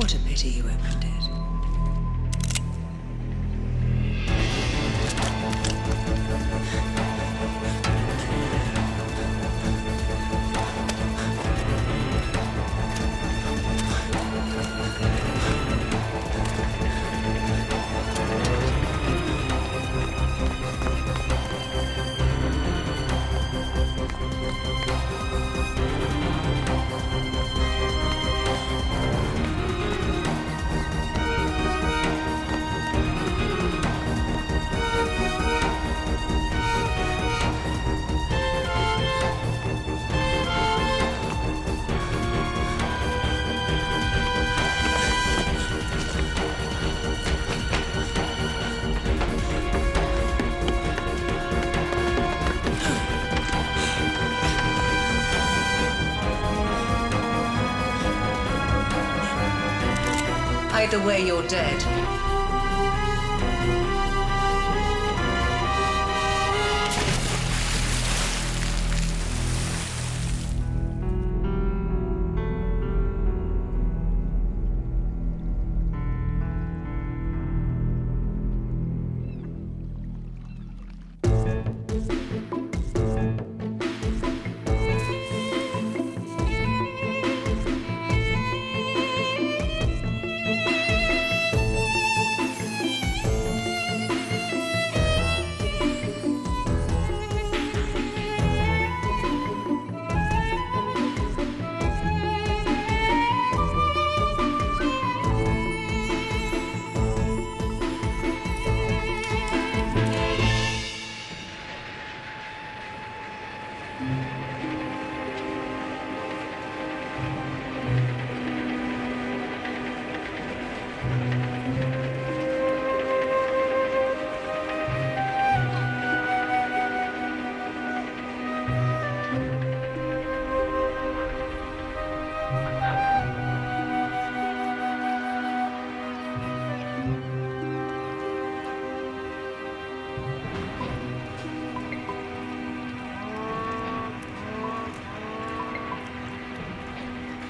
What a pity you opened it. Either way, you're dead.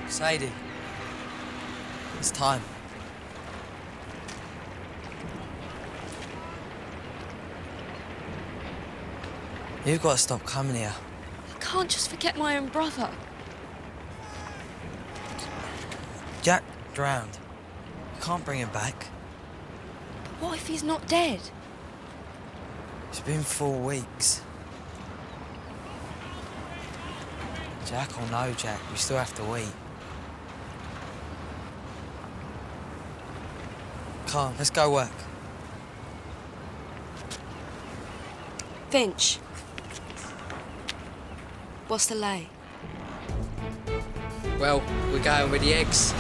Sadie, it's time. You've got to stop coming here. I can't just forget my own brother. Jack drowned. You can't bring him back. But what if he's not dead? It's been 4 weeks. Jack or no Jack, we still have to wait. Come on, let's go work. Finch. What's the lay? Well, we're going with the eggs.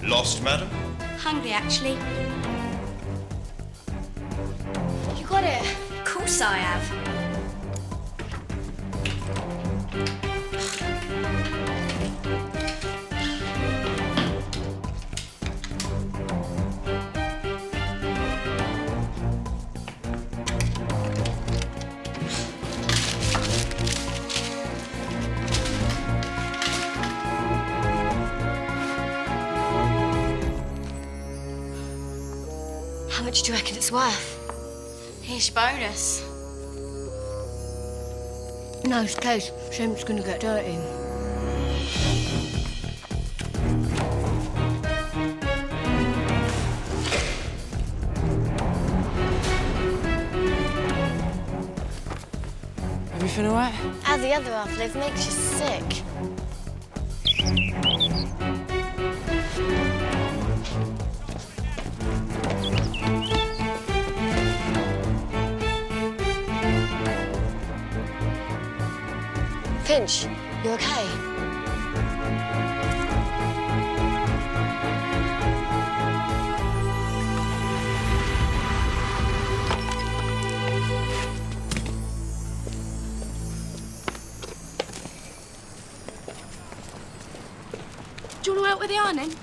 Lost, madam? Hungry, actually. You got it? Of course I have. it's worth. Here's your bonus. In this case, Shemp's gonna get dirty. Everything all right? How's the other half live makes you sick. Finch, you okay? Do you want to help with the ironing?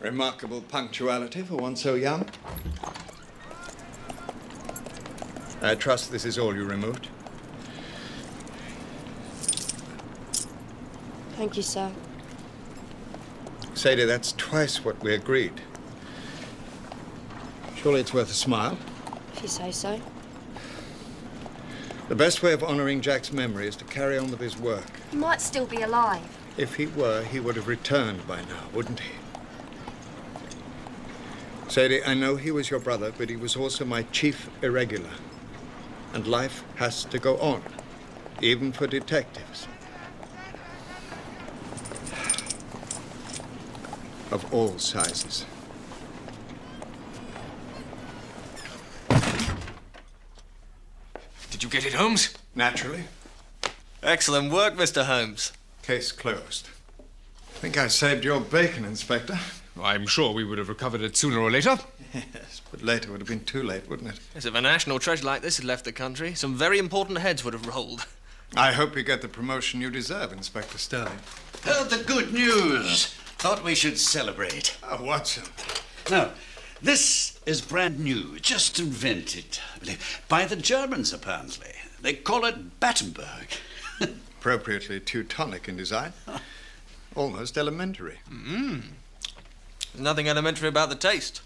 Remarkable punctuality for one so young. I trust this is all you removed. Thank you, sir. Sadie, that's twice what we agreed. Surely it's worth a smile. If you say so. The best way of honoring Jack's memory is to carry on with his work. He might still be alive. If he were, he would have returned by now, wouldn't he? Sadie, I know he was your brother, but he was also my chief irregular. And life has to go on, even for detectives. Of all sizes. Did you get it, Holmes? Naturally. Excellent work, Mr. Holmes. Case closed. I think I saved your bacon, Inspector. I'm sure we would have recovered it sooner or later. Yes, but later would have been too late, wouldn't it? Yes, if a national treasure like this had left the country, some very important heads would have rolled. I hope you get the promotion you deserve, Inspector Sterling. Heard the good news. Thought we should celebrate. Oh, Watson. No, this is brand new, just invented, I believe, by the Germans, apparently. They call it Battenberg. Appropriately Teutonic in design. Almost elementary. Nothing elementary about the taste.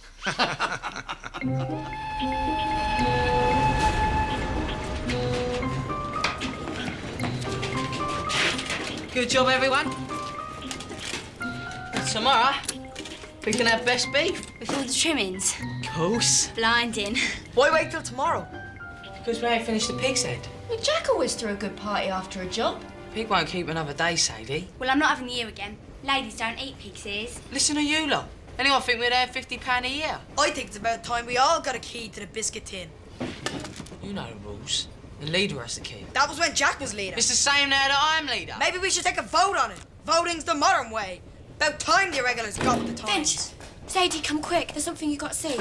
Good job, everyone. Tomorrow, we can have best beef. With all the trimmings. Course. Blinding. Why wait till tomorrow? Because we ain't finished the pig's head. Well, Jack always threw a good party after a job. Pig won't keep another day, Sadie. Well, I'm not having you again. Ladies don't eat pig's ears. Listen to you lot. Anyone think we'd have £50 a year? I think it's about time we all got a key to the biscuit tin. You know the rules. The leader has the key. That was when Jack was leader. It's the same now that I'm leader. Maybe we should take a vote on it. Voting's the modern way. About time the irregulars got with the Finch, times. Sadie, come quick. There's something you got to see.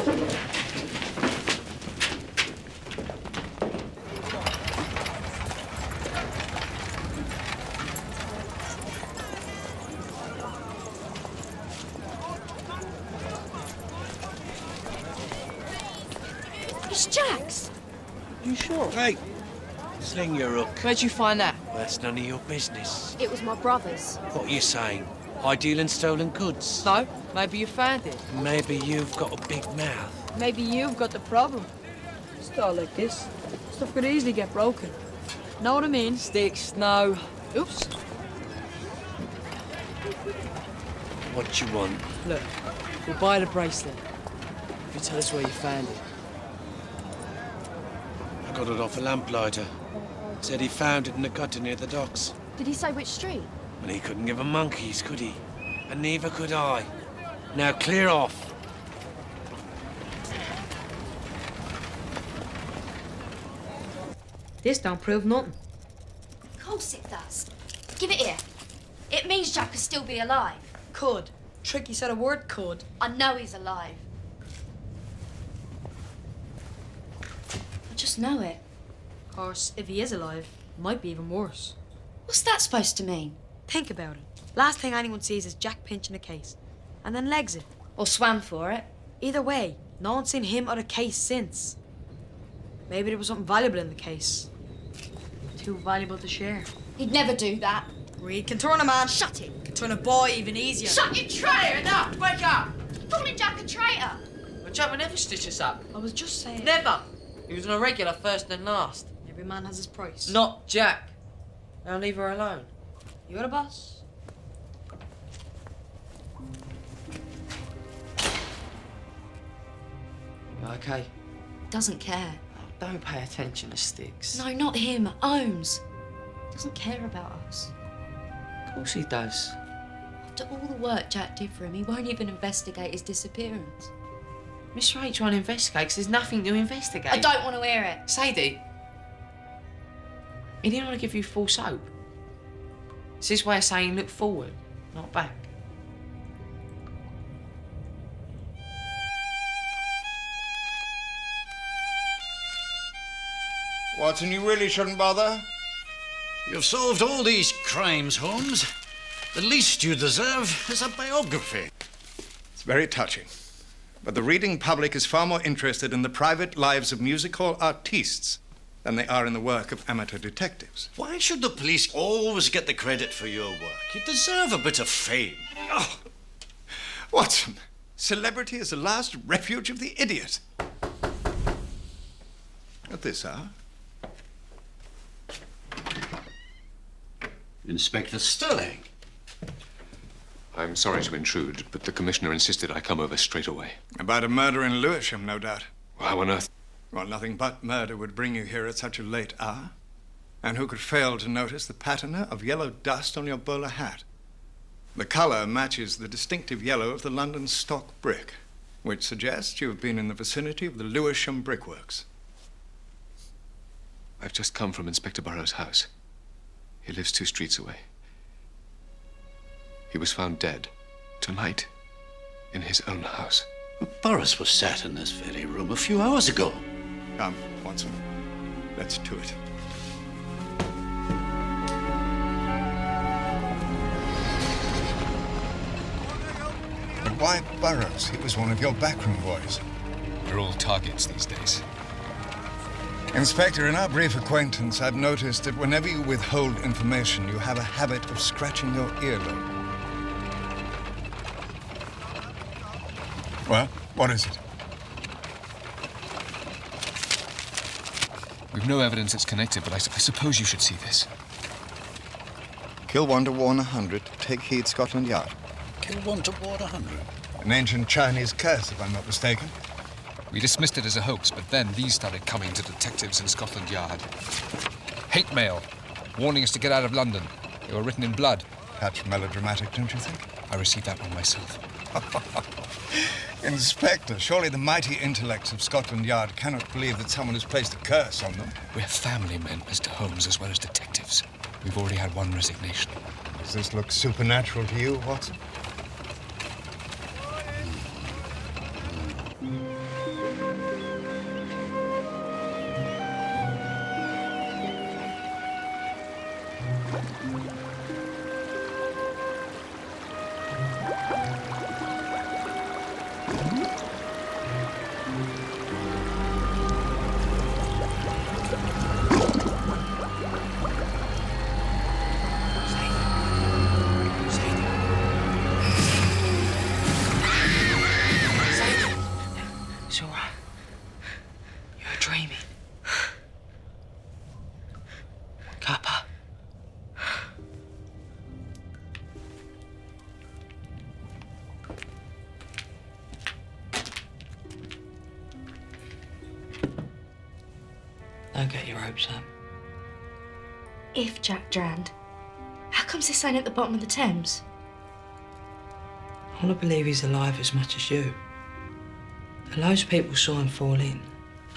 It's Jack's. You sure? Hey, sling your hook. Where'd you find that? That's none of your business. It was my brother's. What are you saying? I deal in stolen goods? No, maybe you found it. Maybe you've got a big mouth. Maybe you've got the problem. Style like this, stuff could easily get broken. Know what I mean? Sticks, no. Oops. What you want? Look, we'll buy the bracelet. If you tell us where you found it. I got it off a lamplighter. Said he found it in the gutter near the docks. Did he say which street? And he couldn't give a monkeys, could he? And neither could I. Now clear off. This don't prove nothing. Of course it does. Give it here. It means Jack could still be alive. Could. Tricky said a word could. I know he's alive. I just know it. Of course, if he is alive, it might be even worse. What's that supposed to mean? Think about it. Last thing anyone sees is Jack pinching a case, and then legs it. Or swam for it. Either way, no one's seen him or the case since. Maybe there was something valuable in the case. Too valuable to share. He'd never do that. Reed can turn a man. Shut it. Can turn a boy even easier. Shut your traitor! Enough! Wake up! Calling Jack a traitor. But Jack would never stitch us up. I was just saying. Never! He was an irregular first and last. Every man has his price. Not Jack. Now leave her alone. You're the boss. You okay? Doesn't care. Oh, don't pay attention to Sticks. No, not him. Ohms. Doesn't care about us. Of course he does. After all the work Jack did for him, he won't even investigate his disappearance. Mr. H won't investigate because there's nothing to investigate. I don't want to hear it. Sadie, he didn't want to give you false hope. It's his way of saying look forward, not back. Watson, you really shouldn't bother. You've solved all these crimes, Holmes. The least you deserve is a biography. It's very touching. But the reading public is far more interested in the private lives of music hall artistes than they are in the work of amateur detectives. Why should the police always get the credit for your work? You deserve a bit of fame. Oh, Watson, celebrity is the last refuge of the idiot. At this hour? Inspector Sterling. I'm sorry to intrude, but the Commissioner insisted I come over straight away. About a murder in Lewisham, no doubt. How on earth? Well, nothing but murder would bring you here at such a late hour. And who could fail to notice the patina of yellow dust on your bowler hat? The colour matches the distinctive yellow of the London stock brick, which suggests you have been in the vicinity of the Lewisham brickworks. I've just come from Inspector Burroughs' house. He lives 2 streets away. He was found dead tonight in his own house. Burroughs was sat in this very room a few hours ago. Come, Watson. Let's do it. But why Burroughs? He was one of your backroom boys. We're all targets these days. Inspector, in our brief acquaintance, I've noticed that whenever you withhold information, you have a habit of scratching your earlobe. Well, what is it? We've no evidence it's connected, but I suppose you should see this. Kill one to warn 100. Take heed, Scotland Yard. Kill one to warn 100. An ancient Chinese curse, if I'm not mistaken. We dismissed it as a hoax, but then these started coming to detectives in Scotland Yard. Hate mail, warning us to get out of London. They were written in blood. Touch melodramatic, don't you think? I received that one myself. Inspector, surely the mighty intellects of Scotland Yard cannot believe that someone has placed a curse on them. We're family men, Mr. Holmes, as well as detectives. We've already had one resignation. Does this look supernatural to you, Watson? It's all right. You're dreaming. Kappa. Don't get your hopes up. If Jack drowned, how comes this ain't at the bottom of the Thames? I want to believe he's alive as much as you. Loads of people saw him fall in.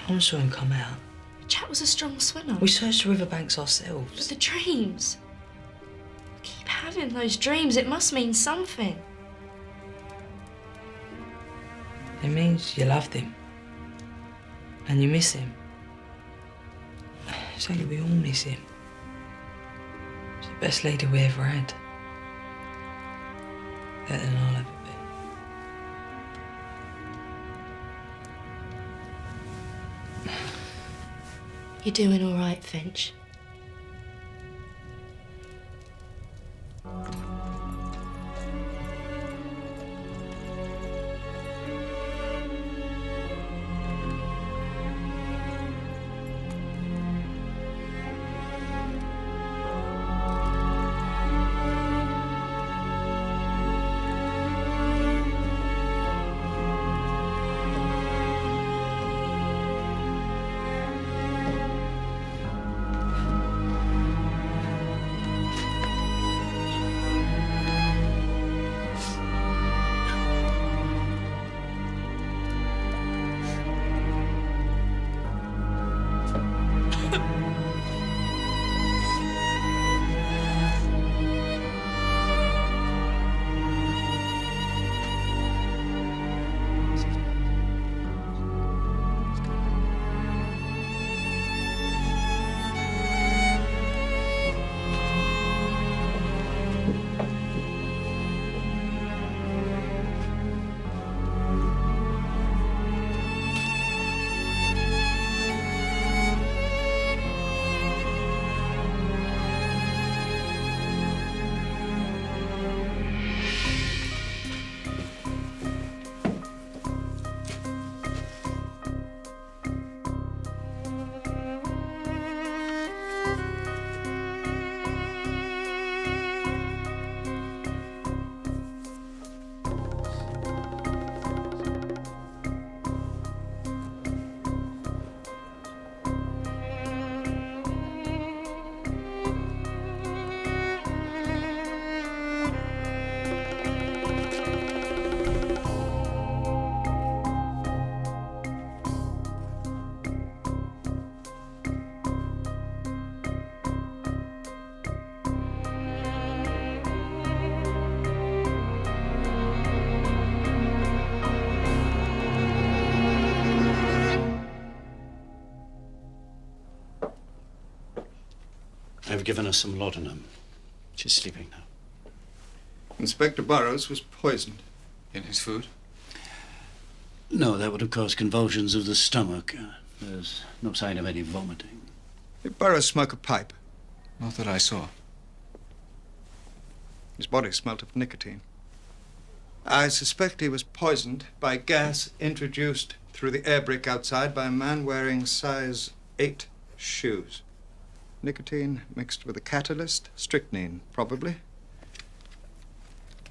No one saw him come out. Jack was a strong swimmer. We searched the riverbanks ourselves. But the dreams. I keep having those dreams. It must mean something. It means you loved him. And you miss him. It's only we all miss him. He's the best leader we ever had. Better than I'll ever be. You're doing all right, Finch. I've given her some laudanum. She's sleeping now. Inspector Burrows was poisoned. In his food? No, that would have caused convulsions of the stomach. There's no sign of any vomiting. Did Burrows smoke a pipe? Not that I saw. His body smelt of nicotine. I suspect he was poisoned by gas introduced through the air brake outside by a man wearing size 8 shoes. Nicotine mixed with a catalyst, strychnine, probably.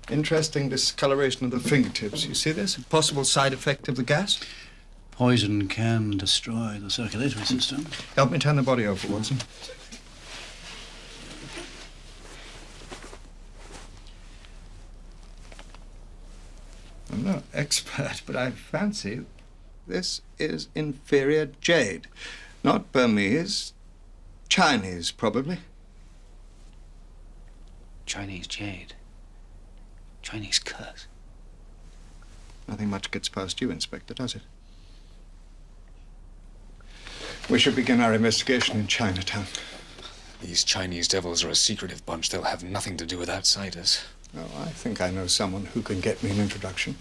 Interesting discoloration of the fingertips. You see this? A possible side effect of the gas? Poison can destroy the circulatory system. Help me turn the body over, Watson. I'm no expert, but I fancy this is inferior jade. Not Burmese, Chinese, probably. Chinese jade. Chinese curse. Nothing much gets past you, Inspector, does it? We should begin our investigation in Chinatown. These Chinese devils are a secretive bunch. They'll have nothing to do with outsiders. Oh, I think I know someone who can get me an introduction.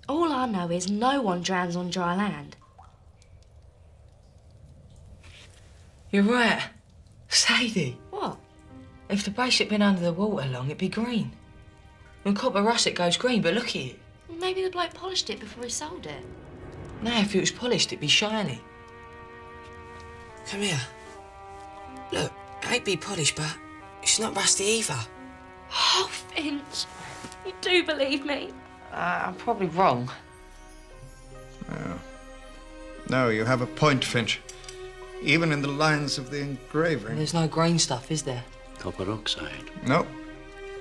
All I know is no one drowns on dry land. You're right. Sadie. What? If the place had been under the water long, it'd be green. When copper rust, it goes green, but look at it. Maybe the bloke polished it before he sold it. Now, if it was polished, it'd be shiny. Come here. Look, it ain't be polished, but it's not rusty either. Oh, Finch, you do believe me? I'm probably wrong. No, you have a point, Finch. Even in the lines of the engraving. There's no green stuff, is there? Copper oxide. No.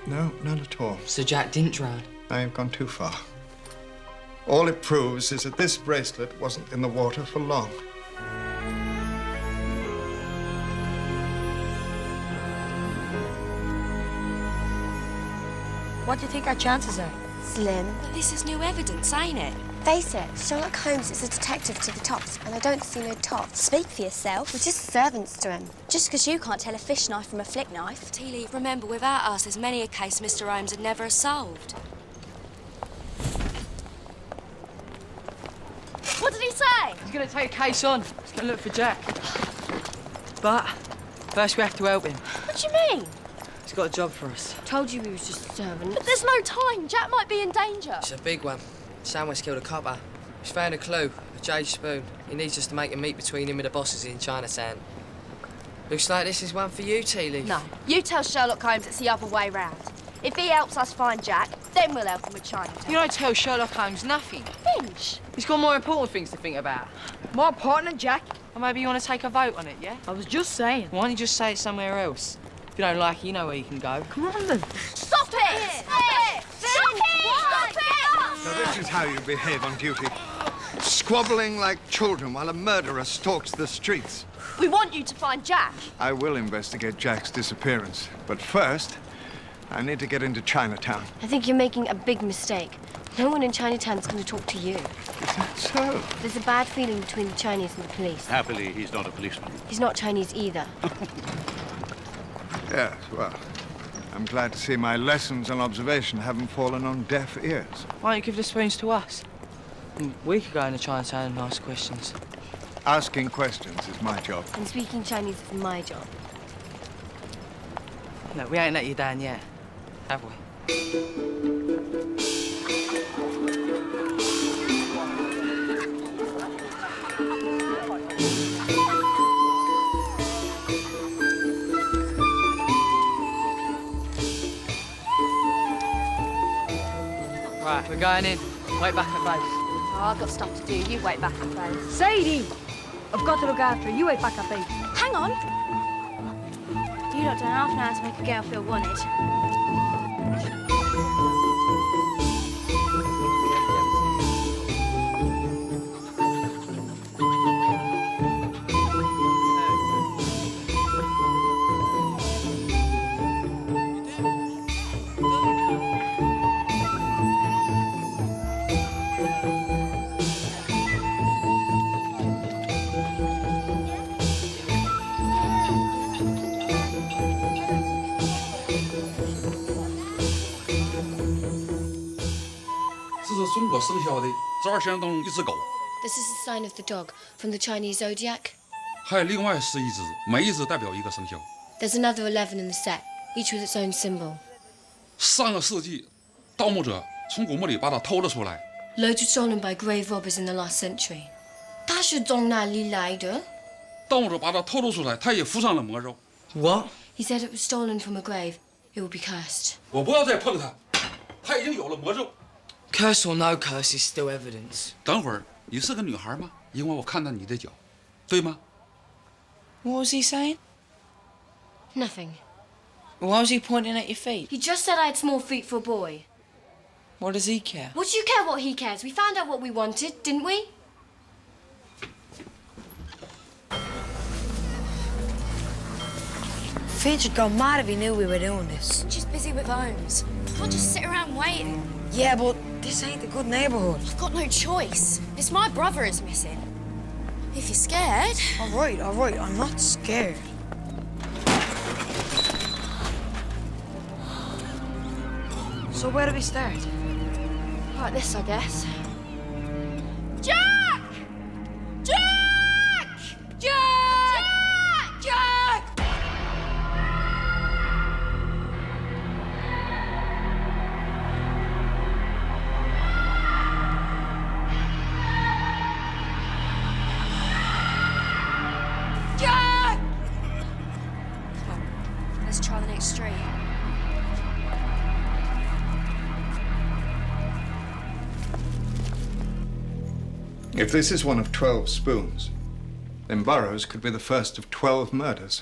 No, none at all. So Jack didn't drown? Now you've gone too far. All it proves is that this bracelet wasn't in the water for long. What do you think our chances are? Slim. But this is new evidence, ain't it? Face it, Sherlock Holmes is a detective to the tops, and I don't see no tops. Speak for yourself. We're just servants to him. Just because you can't tell a fish knife from a flick knife. Tea Leaf, remember, without us, there's many a case Mr. Holmes had never solved. What did he say? He's gonna take a case on. He's gonna look for Jack. But first we have to help him. What do you mean? He's got a job for us. Told you we was just servants. But there's no time. Jack might be in danger. It's a big one. Sandwich killed a copper. He's found a clue, a jade spoon. He needs us to make a meet between him and the bosses in Chinatown. Looks like this is one for you, Tea Leaf. No. You tell Sherlock Holmes it's the other way round. If he helps us find Jack, then we'll help him with Chinatown. You don't tell Sherlock Holmes nothing. Finch! He's got more important things to think about. More important than Jack? Or maybe you want to take a vote on it, yeah? I was just saying. Why don't you just say it somewhere else? If you don't like it, you know where you can go. Come on, then. Stop it! Stop it! Stop it! Stop it! Now, this is how you behave on duty. Squabbling like children while a murderer stalks the streets. We want you to find Jack. I will investigate Jack's disappearance. But first, I need to get into Chinatown. I think you're making a big mistake. No one in Chinatown's going to talk to you. Is that so? There's a bad feeling between the Chinese and the police. Happily, he's not a policeman. He's not Chinese either. Yes, well, I'm glad to see my lessons on observation haven't fallen on deaf ears. Why don't you give the spoons to us? And we could go into Chinatown and ask questions. Asking questions is my job. And speaking Chinese is my job. No, we ain't let you down yet, have we? Right, we're going in. Wait back at base. Oh, I've got stuff to do. You wait back at base. Sadie! I've got to look after her. You wait back at base. Hang on. You lot done half an hour to make a girl feel wanted. 生肖的，这儿相当一只狗， This is the sign of the dog from the Chinese zodiac. 还有另外11只，每一只代表一个生肖。 There's another 11 in the set, each with its own symbol. 上个世纪，盗墓者从古墓里把它偷了出来。 Loads were stolen by grave robbers in the last century. 他是从哪里来的？盗墓者把它偷了出来，他也附上了魔咒。 What? He said it was stolen from a grave. It would be cursed. 我不要再碰它，它已经有了魔咒。 Curse or no curse is still evidence. 等会儿，你是个女孩吗？因为我看到你的脚，对吗？ What was he saying? Nothing. Why was he pointing at your feet? He just said I had small feet for a boy. What does he care? What do you care what he cares? We found out what we wanted, didn't we? Finch would go mad if he knew we were doing this. Just busy with Holmes. Can't just sit around waiting. Yeah, but this ain't a good neighborhood. I've got no choice. It's my brother is missing. If you're scared. All right, I'm not scared. So where do we start? Like this, I guess. Jack! Jack! Jack! Jack! Jack! Come on, let's try the next street. If this is one of 12 spoons, then Burroughs could be the first of 12 murders.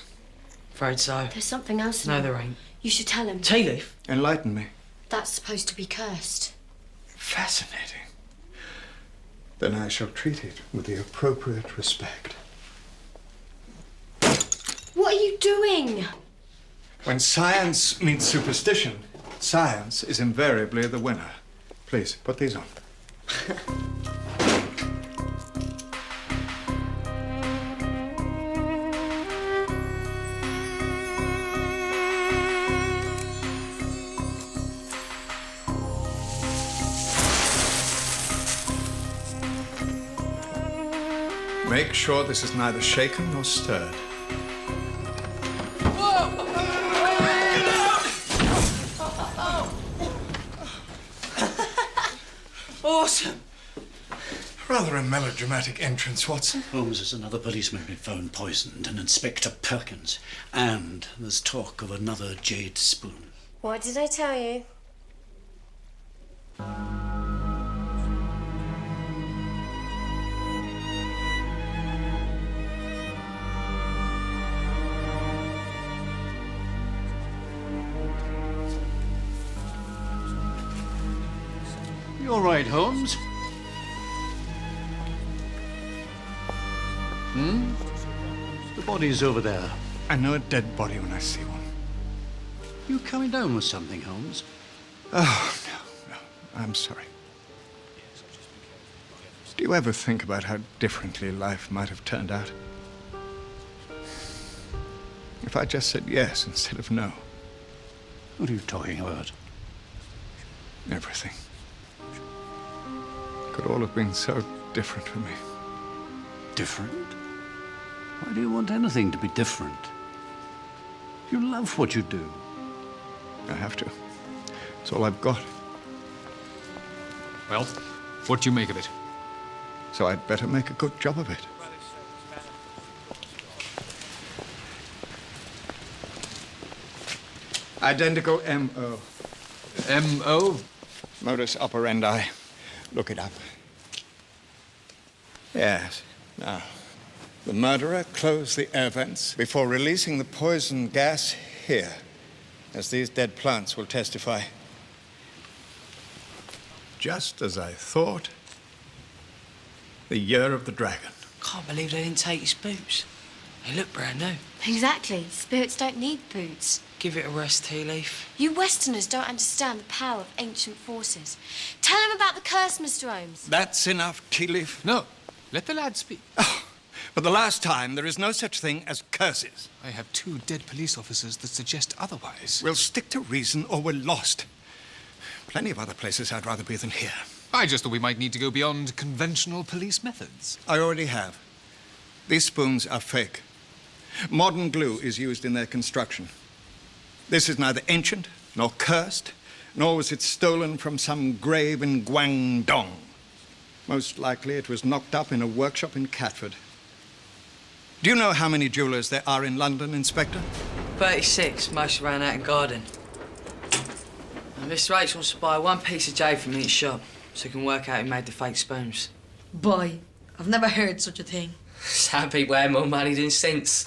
Afraid so. There's something else in No, it. there ain't. You should tell him. Tea leaf? Enlighten me. That's supposed to be cursed. Fascinating. Then I shall treat it with the appropriate respect. What are you doing? When science meets superstition, science is invariably the winner. Please, put these on. Make sure this is neither shaken nor stirred. Awesome! Rather a melodramatic entrance, Watson. Holmes has another policeman been found poisoned, and Inspector Perkins. And there's talk of another jade spoon. What did I tell you? You all right, Holmes? The body's over there. I know a dead body when I see one. You coming down with something, Holmes? Oh, no. I'm sorry. Do you ever think about how differently life might have turned out? If I just said yes instead of no. What are you talking about? Everything. Could all have been so different for me. Different? Why do you want anything to be different? You love what you do. I have to. It's all I've got. Well, what do you make of it? So I'd better make a good job of it. Identical M.O. M.O.? Modus operandi. Look it up. Yes. Now, the murderer closed the air vents before releasing the poison gas here, as these dead plants will testify. Just as I thought. The year of the dragon. Can't believe they didn't take his boots. They look brand new. Exactly. Spirits don't need boots. Give it a rest, Tea Leaf. You Westerners don't understand the power of ancient forces. Tell him about the curse, Mr. Holmes. That's enough, Tea Leaf. No. Let the lad speak. Oh, for the last time, there is no such thing as curses. I have 2 dead police officers that suggest otherwise. We'll stick to reason or we're lost. Plenty of other places I'd rather be than here. I just thought we might need to go beyond conventional police methods. I already have. These spoons are fake. Modern glue is used in their construction. This is neither ancient nor cursed, nor was it stolen from some grave in Guangdong. Most likely it was knocked up in a workshop in Catford. Do you know how many jewellers there are in London, Inspector? 36, most around out in Garden. And Mr. H wants to buy one piece of jade from each shop so he can work out who made the fake spoons. Boy, I've never heard such a thing. Some people have more money than sense.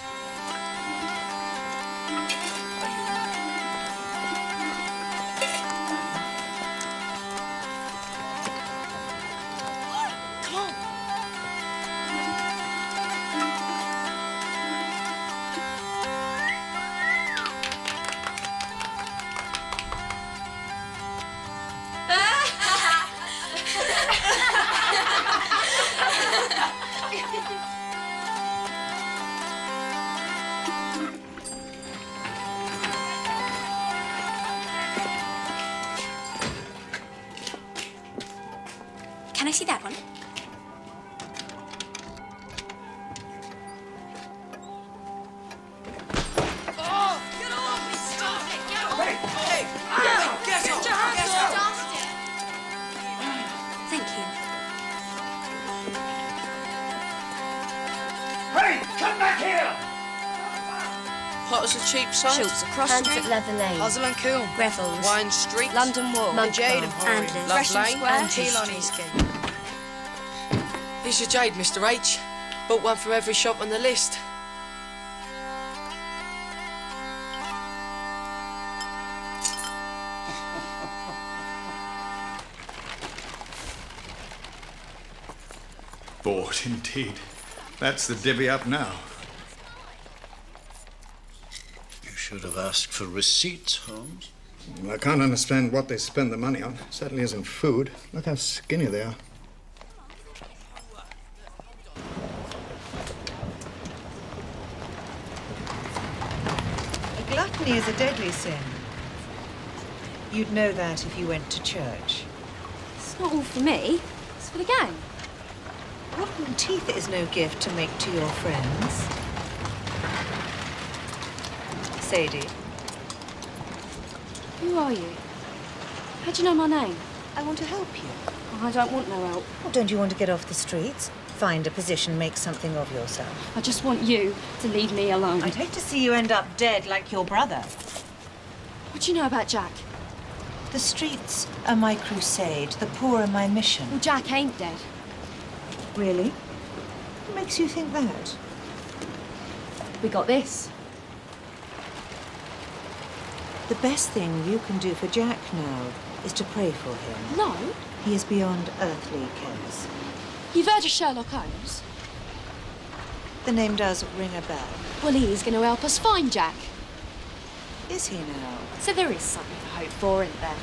Can I see that one? Thank you. Hey, come back here! Potter's a cheap site. Schultz across Hands street. at Leather Lane. Puzzle and Coombe. Greville's. Wine Street. London Wall. Monk Jade Bar. Emporium. Andler's. Love Gresham Lane. Square. And Teal on Eastgate. Here's your jade, Mr. H. Bought one from every shop on the list. Bought, indeed. That's the divvy up now. You should have asked for receipts, Holmes. I can't understand what they spend the money on. Certainly isn't food. Look how skinny they are. Gluttony is a deadly sin. You'd know that if you went to church. It's not all for me. It's for the gang. Rotten teeth is no gift to make to your friends. Sadie. Who are you? How do you know my name? I want to help you. I don't want no help. Well, don't you want to get off the streets? Find a position, make something of yourself. I just want you to leave me alone. I'd hate to see you end up dead like your brother. What do you know about Jack? The streets are my crusade, the poor are my mission. Well, Jack ain't dead. Really? What makes you think that? We got this. The best thing you can do for Jack now is to pray for him. No. He is beyond earthly cares. You've heard of Sherlock Holmes? The name does ring a bell. Well, he's going to help us find Jack. Is he now? So there is something to hope for, isn't there?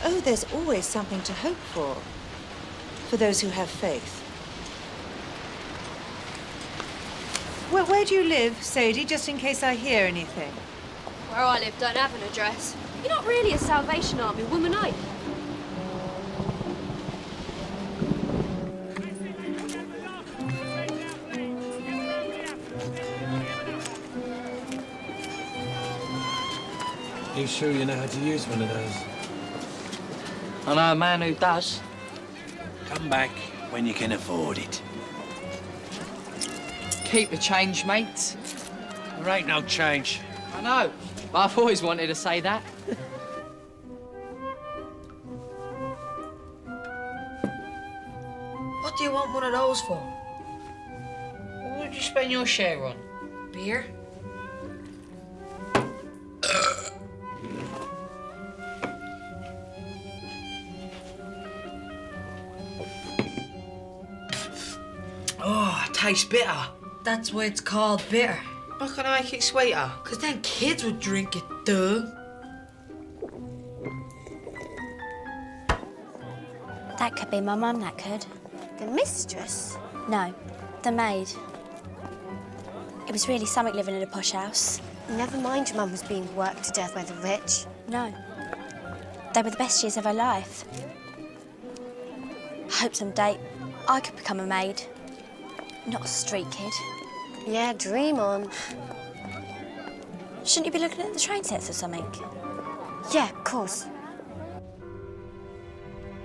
Oh, there's always something to hope for. For those who have faith. Where do you live, Sadie, just in case I hear anything? Where I live don't have an address. You're not really a Salvation Army woman, are you? You sure you know how to use one of those? I know a man who does. Come back when you can afford it. Keep the change, mate. There ain't no change. I know, but I've always wanted to say that. What do you want one of those for? What would you spend your share on? Beer? Oh, it tastes bitter. That's why it's called bitter. Why can't I make it sweeter? Because then kids would drink it, duh. That could be my mum, that could. The mistress? No, the maid. It was really something living in a posh house. Never mind your mum was being worked to death by the rich. No. They were the best years of her life. I hope someday I could become a maid, not a street kid. Yeah, dream on. Shouldn't you be looking at the train sets or something? Yeah, of course.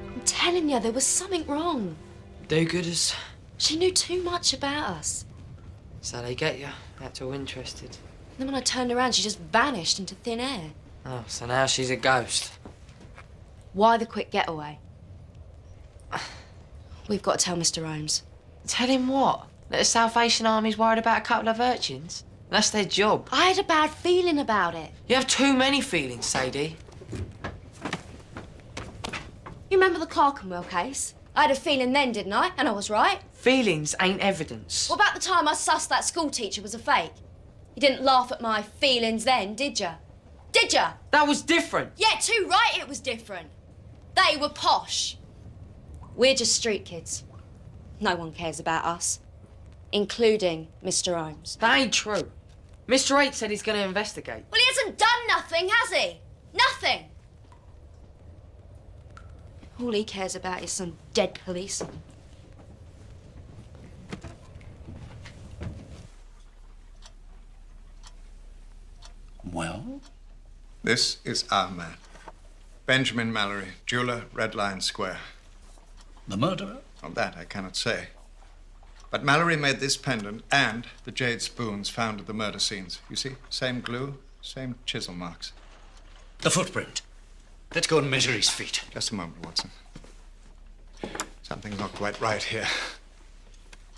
I'm telling you, there was something wrong. Do-gooders. She knew too much about us. So they get you. That's all interested. And then when I turned around, she just vanished into thin air. Oh, so now she's a ghost. Why the quick getaway? We've got to tell Mr. Holmes. Tell him what? That the Salvation Army's worried about a couple of urchins? That's their job. I had a bad feeling about it. You have too many feelings, Sadie. You remember the Clerkenwell case? I had a feeling then, didn't I? And I was right. Feelings ain't evidence. What about the time I sussed that school teacher was a fake? You didn't laugh at my feelings then, did you? Did you? That was different. Yeah, too right it was different. They were posh. We're just street kids. No one cares about us, including Mr. Holmes. That ain't true. Mr. H said he's going to investigate. Well, he hasn't done nothing, has he? Nothing. All he cares about is some dead policeman. Well? This is our man. Benjamin Mallory, jeweller, Red Lion Square. The murderer? Of that I cannot say. But Mallory made this pendant and the jade spoons found at the murder scenes. You see, same glue, same chisel marks. The footprint. Let's go and measure his feet. Just a moment, Watson. Something's not quite right here.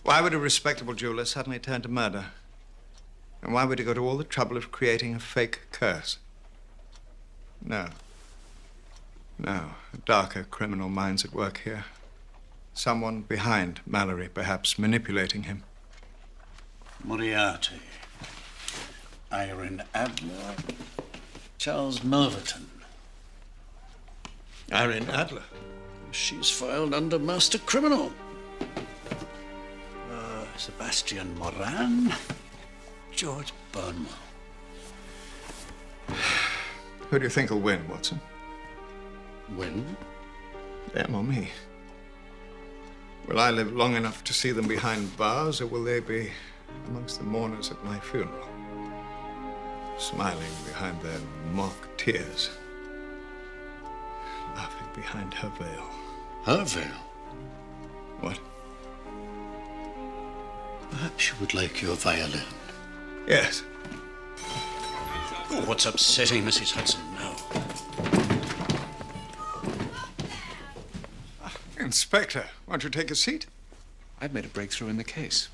Why would a respectable jeweler suddenly turn to murder? And why would he go to all the trouble of creating a fake curse? No. No, a darker criminal mind's at work here. Someone behind Mallory, perhaps manipulating him. Moriarty, Irene Adler, Charles Merverton. Irene Adler? She's filed under master criminal. Sebastian Moran, George Burnwell. Who do you think will win, Watson? Win? Them or me? Will I live long enough to see them behind bars, or will they be amongst the mourners at my funeral, smiling behind their mock tears, laughing behind her veil? Her veil? What? Perhaps you would like your violin. Yes. Oh, what's upsetting Mrs. Hudson now? Inspector, won't you take a seat? I've made a breakthrough in the case.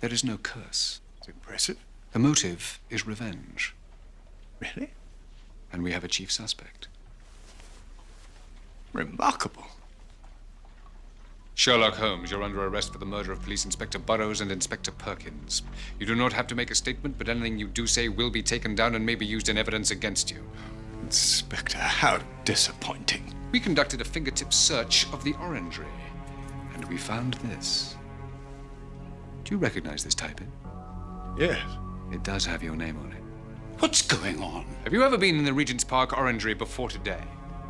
There is no curse. It's impressive. The motive is revenge. Really? And we have a chief suspect. Remarkable. Sherlock Holmes, you're under arrest for the murder of Police Inspector Burrows and Inspector Perkins. You do not have to make a statement, but anything you do say will be taken down and may be used in evidence against you. Inspector, how disappointing. We conducted a fingertip search of the orangery, and we found this. Do you recognize this type-in? Yes. It does have your name on it. What's going on? Have you ever been in the Regent's Park orangery before today?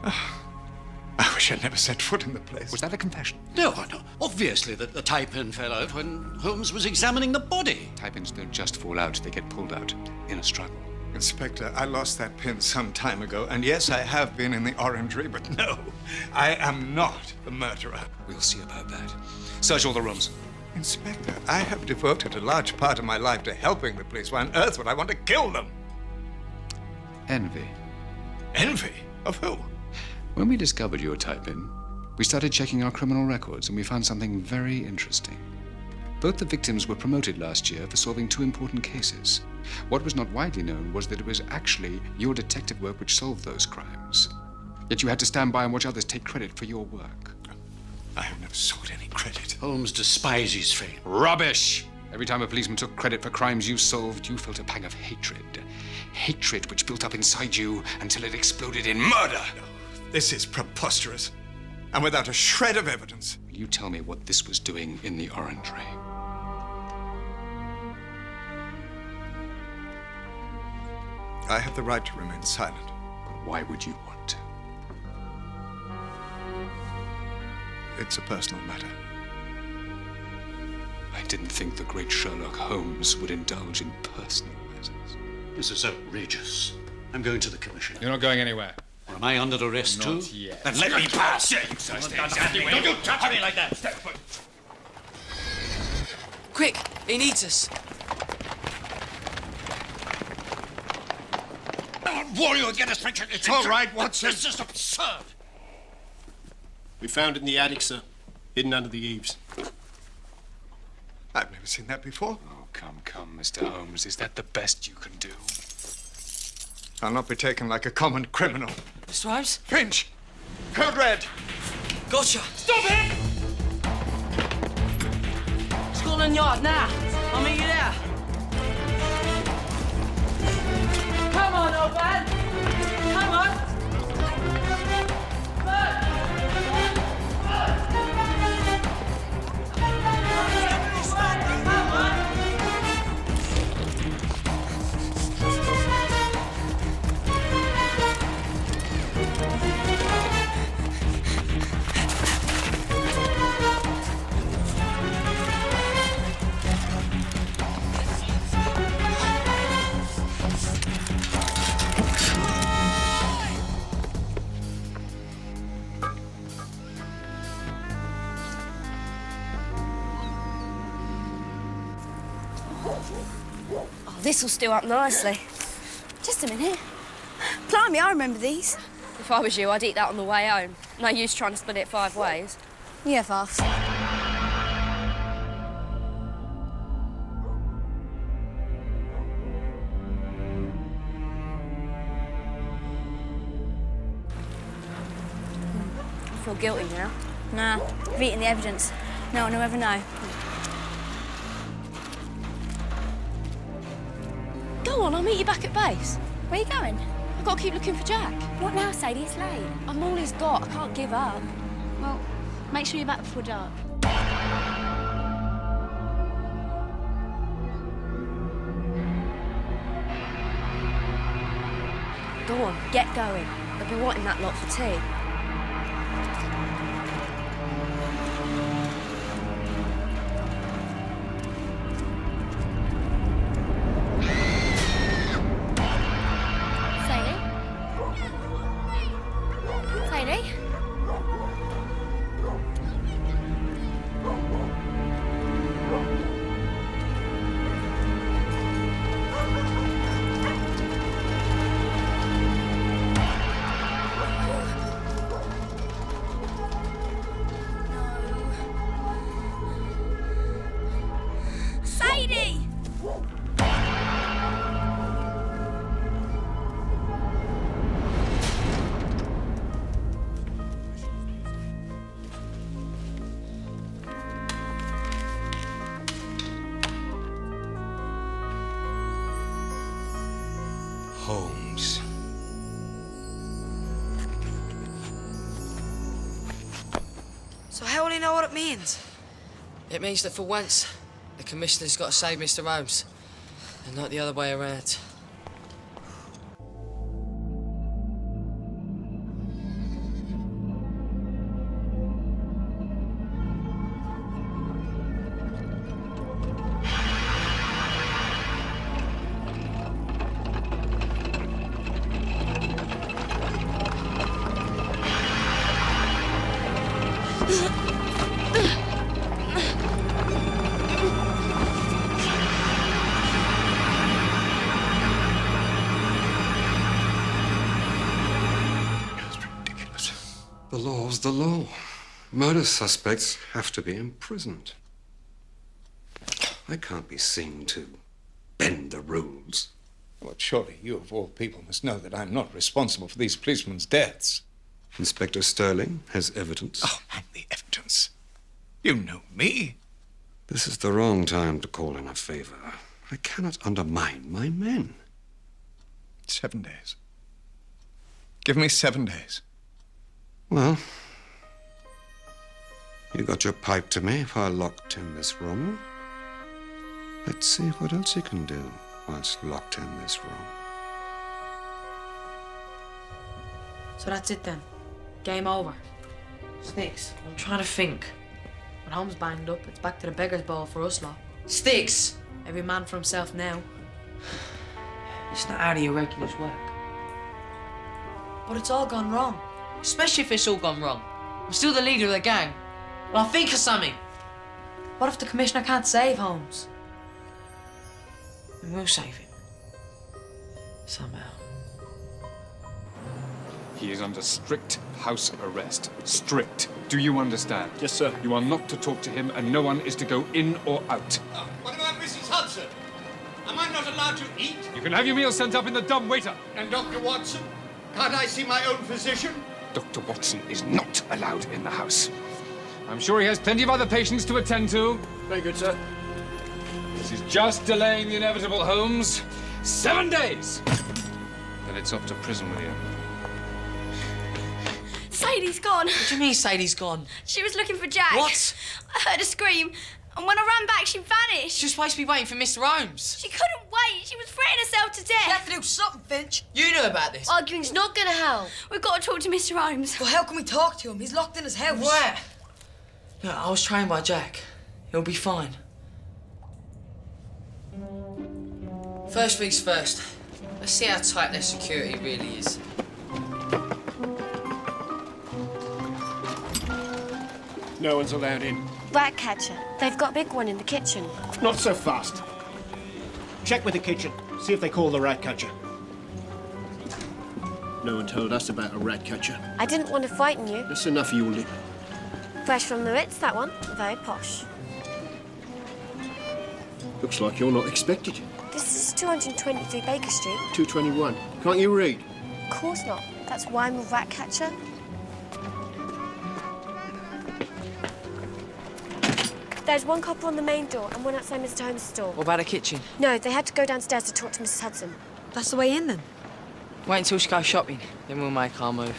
I wish I'd never set foot in the place. Was that a confession? No. Obviously, the type-in fell out when Holmes was examining the body. Type-ins don't just fall out, they get pulled out in a struggle. Inspector, I lost that pin some time ago, and yes, I have been in the orangery, but no, I am not the murderer. We'll see about that. Search all the rooms. Inspector, I have devoted a large part of my life to helping the police. Why on earth would I want to kill them? Envy. Envy? Of who? When we discovered your type-in, we started checking our criminal records, and we found something very interesting. Both the victims were promoted last year for solving two important cases. What was not widely known was that it was actually your detective work which solved those crimes. Yet you had to stand by and watch others take credit for your work. I have never sought any credit. Holmes despises fame. Rubbish! Every time a policeman took credit for crimes you solved, you felt a pang of hatred. Hatred which built up inside you until it exploded in murder! No, this is preposterous. And without a shred of evidence. Will you tell me what this was doing in the orangery? I have the right to remain silent. But why would you want to? it's a personal matter. I didn't think the great Sherlock Holmes would indulge in personal matters. This is outrageous. I'm going to the commissioner. You're not going anywhere. Or am I under arrest too? Not yet. Then let me pass. Yeah, you stay exactly where Don't you touch me like that. Quick, he needs us. I'll warn you against it. It's all right, Watson. This is absurd. We found it in the attic, sir. Hidden under the eaves. I've never seen that before. Oh, come, Mr. Holmes. Is that the best you can do? I'll not be taken like a common criminal. Mr. Holmes? Finch! Code Red! Gotcha! Stop it! Scotland Yard, now. I'll meet you there. Come on, old man. Come on. This will stew up nicely. Just a minute. Blimey, I remember these. If I was you, I'd eat that on the way home. No use trying to split it 5 ways. Yeah, Vass. I feel guilty now. Nah, I've eaten the evidence. No one will ever know. Go on, I'll meet you back at base. Where are you going? I've got to keep looking for Jack. What now, Sadie? It's late. I'm all he's got. I can't give up. Well, make sure you're back before dark. Go on, get going. They'll be wanting that lot for tea. Holmes. So how will he know what it means? It means that for once, the Commissioner's got to save Mr. Holmes, and not the other way around. The law's the law. Murder suspects have to be imprisoned. I can't be seen to bend the rules. Well, surely you, of all people, must know that I'm not responsible for these policemen's deaths. Inspector Sterling has evidence. Oh, hang the evidence. You know me. This is the wrong time to call in a favor. I cannot undermine my men. 7 days. Give me 7 days. Well, you got your pipe to me if I locked in this room. Let's see what else you can do once locked in this room. So that's it then. Game over. Sticks, I'm trying to think. When Holmes banged up, it's back to the beggar's ball for us lot. Sticks! Every man for himself now. It's not how the irregulars work. But it's all gone wrong. Especially if it's all gone wrong. I'm still the leader of the gang. Well, I'll think of something. What if the Commissioner can't save Holmes? And we'll save him. Somehow. He is under strict house arrest. Strict. Do you understand? Yes, sir. You are not to talk to him, and no one is to go in or out. What about Mrs. Hudson? Am I not allowed to eat? You can have your meal sent up in the dumb waiter. And Dr. Watson? Can't I see my own physician? Dr. Watson is not allowed in the house. I'm sure he has plenty of other patients to attend to. Very good, sir. This is just delaying the inevitable, Holmes. 7 days! Then it's off to prison with you. Sadie's gone. What do you mean Sadie's gone? She was looking for Jack. What? I heard a scream, and when I ran back, she vanished. She was supposed to be waiting for Mr. Holmes. She couldn't wait. She was fretting herself to death. You have to do something, Finch. You knew about this. Arguing's not gonna help. We've got to talk to Mr. Holmes. Well, how can we talk to him? He's locked in his house. Where? No, I was trained by Jack. He'll be fine. First things first. Let's see how tight their security really is. No one's allowed in. Rat catcher. They've got a big one in the kitchen. Not so fast. Check with the kitchen. See if they call the rat catcher. No one told us about a rat catcher. I didn't want to frighten you. That's enough of your lip. Fresh from the Ritz, that one. Very posh. Looks like you're not expected. This is 223 Baker Street. 221. Can't you read? Of course not. That's why I'm a rat catcher. There's one copper on the main door and one outside Mr. Holmes' store. What about the kitchen? No, they had to go downstairs to talk to Mrs. Hudson. That's the way in, then. Wait until she goes shopping, then we'll make our move.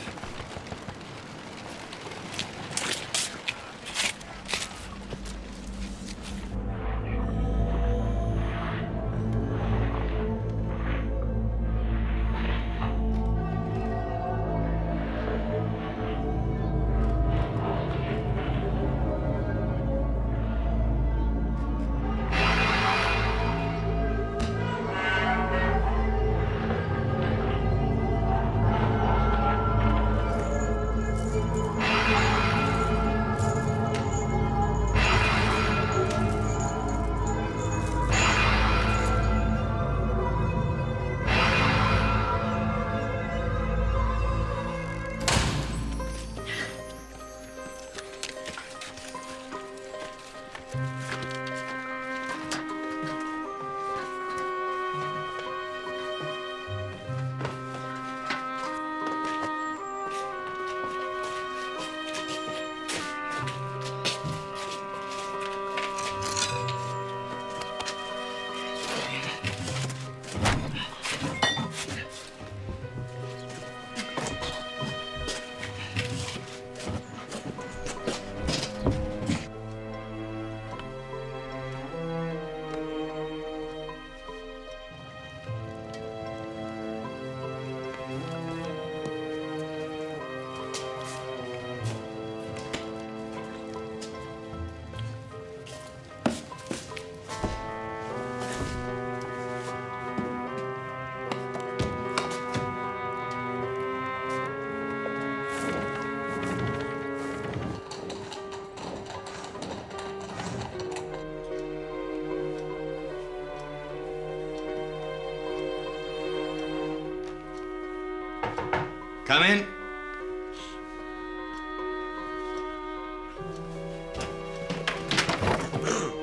Come in.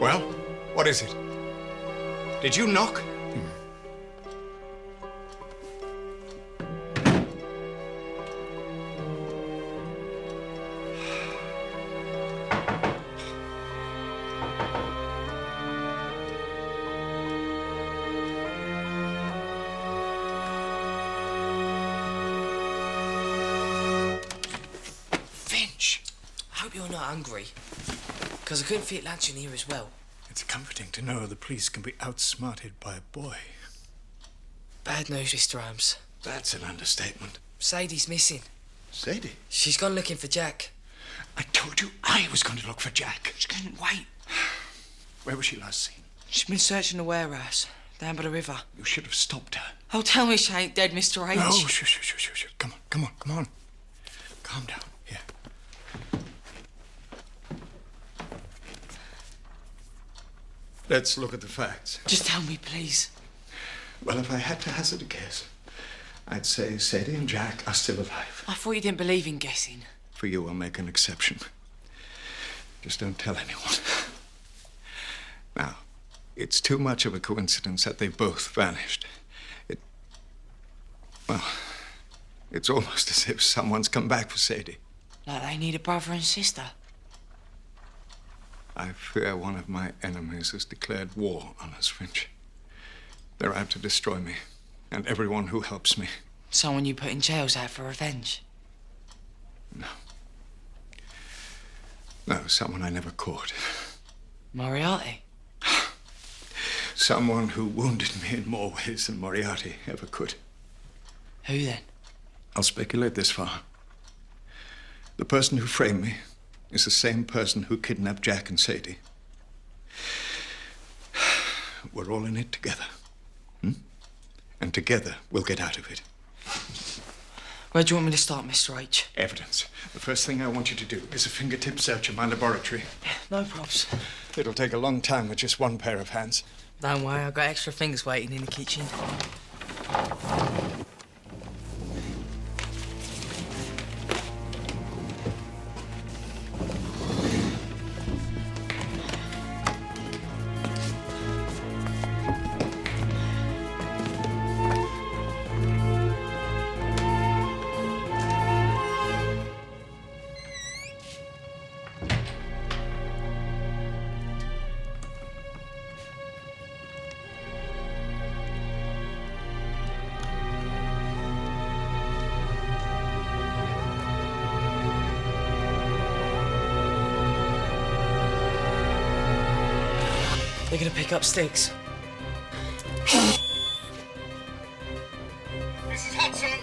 Well, what is it? Did you knock? I hope you're not hungry. Because I couldn't fit lunch in here as well. It's comforting to know the police can be outsmarted by a boy. Bad news, Mr. Holmes. That's an understatement. Sadie's missing. Sadie? She's gone looking for Jack. I told you I was going to look for Jack. She couldn't wait. Where was she last seen? She's been searching the warehouse, down by the river. You should have stopped her. Oh, tell me she ain't dead, Mr. H. No, shush. Come on. Calm down. Here. Let's look at the facts. Just tell me, please. Well, if I had to hazard a guess, I'd say Sadie and Jack are still alive. I thought you didn't believe in guessing. For you, I'll make an exception. Just don't tell anyone. Now, it's too much of a coincidence that they both vanished. It's almost as if someone's come back for Sadie. Like they need a brother and sister. I fear one of my enemies has declared war on us, Finch. They're out to destroy me, and everyone who helps me. Someone you put in jail's out for revenge? No, someone I never caught. Moriarty? Someone who wounded me in more ways than Moriarty ever could. Who then? I'll speculate this far. The person who framed me is the same person who kidnapped Jack and Sadie. We're all in it together. And together, we'll get out of it. Where do you want me to start, Mr. H? Evidence. The first thing I want you to do is a fingertip search of my laboratory. No props. It'll take a long time with just one pair of hands. Don't worry, I've got extra fingers waiting in the kitchen. They're gonna pick up sticks. Mrs. Hudson!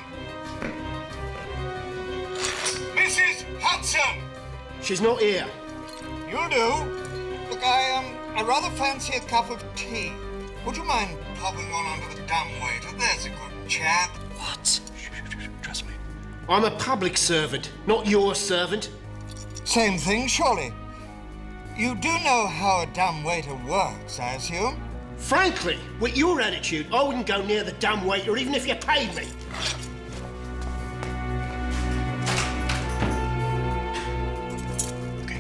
Mrs. Hudson! She's not here. You do? Look, I rather fancy a cup of tea. Would you mind popping one under the dumbwaiter? There's a good chap. What? Trust me. I'm a public servant, not your servant. Same thing, surely. You do know how a dumbwaiter works, I assume? Frankly, with your attitude, I wouldn't go near the dumbwaiter even if you paid me. Okay.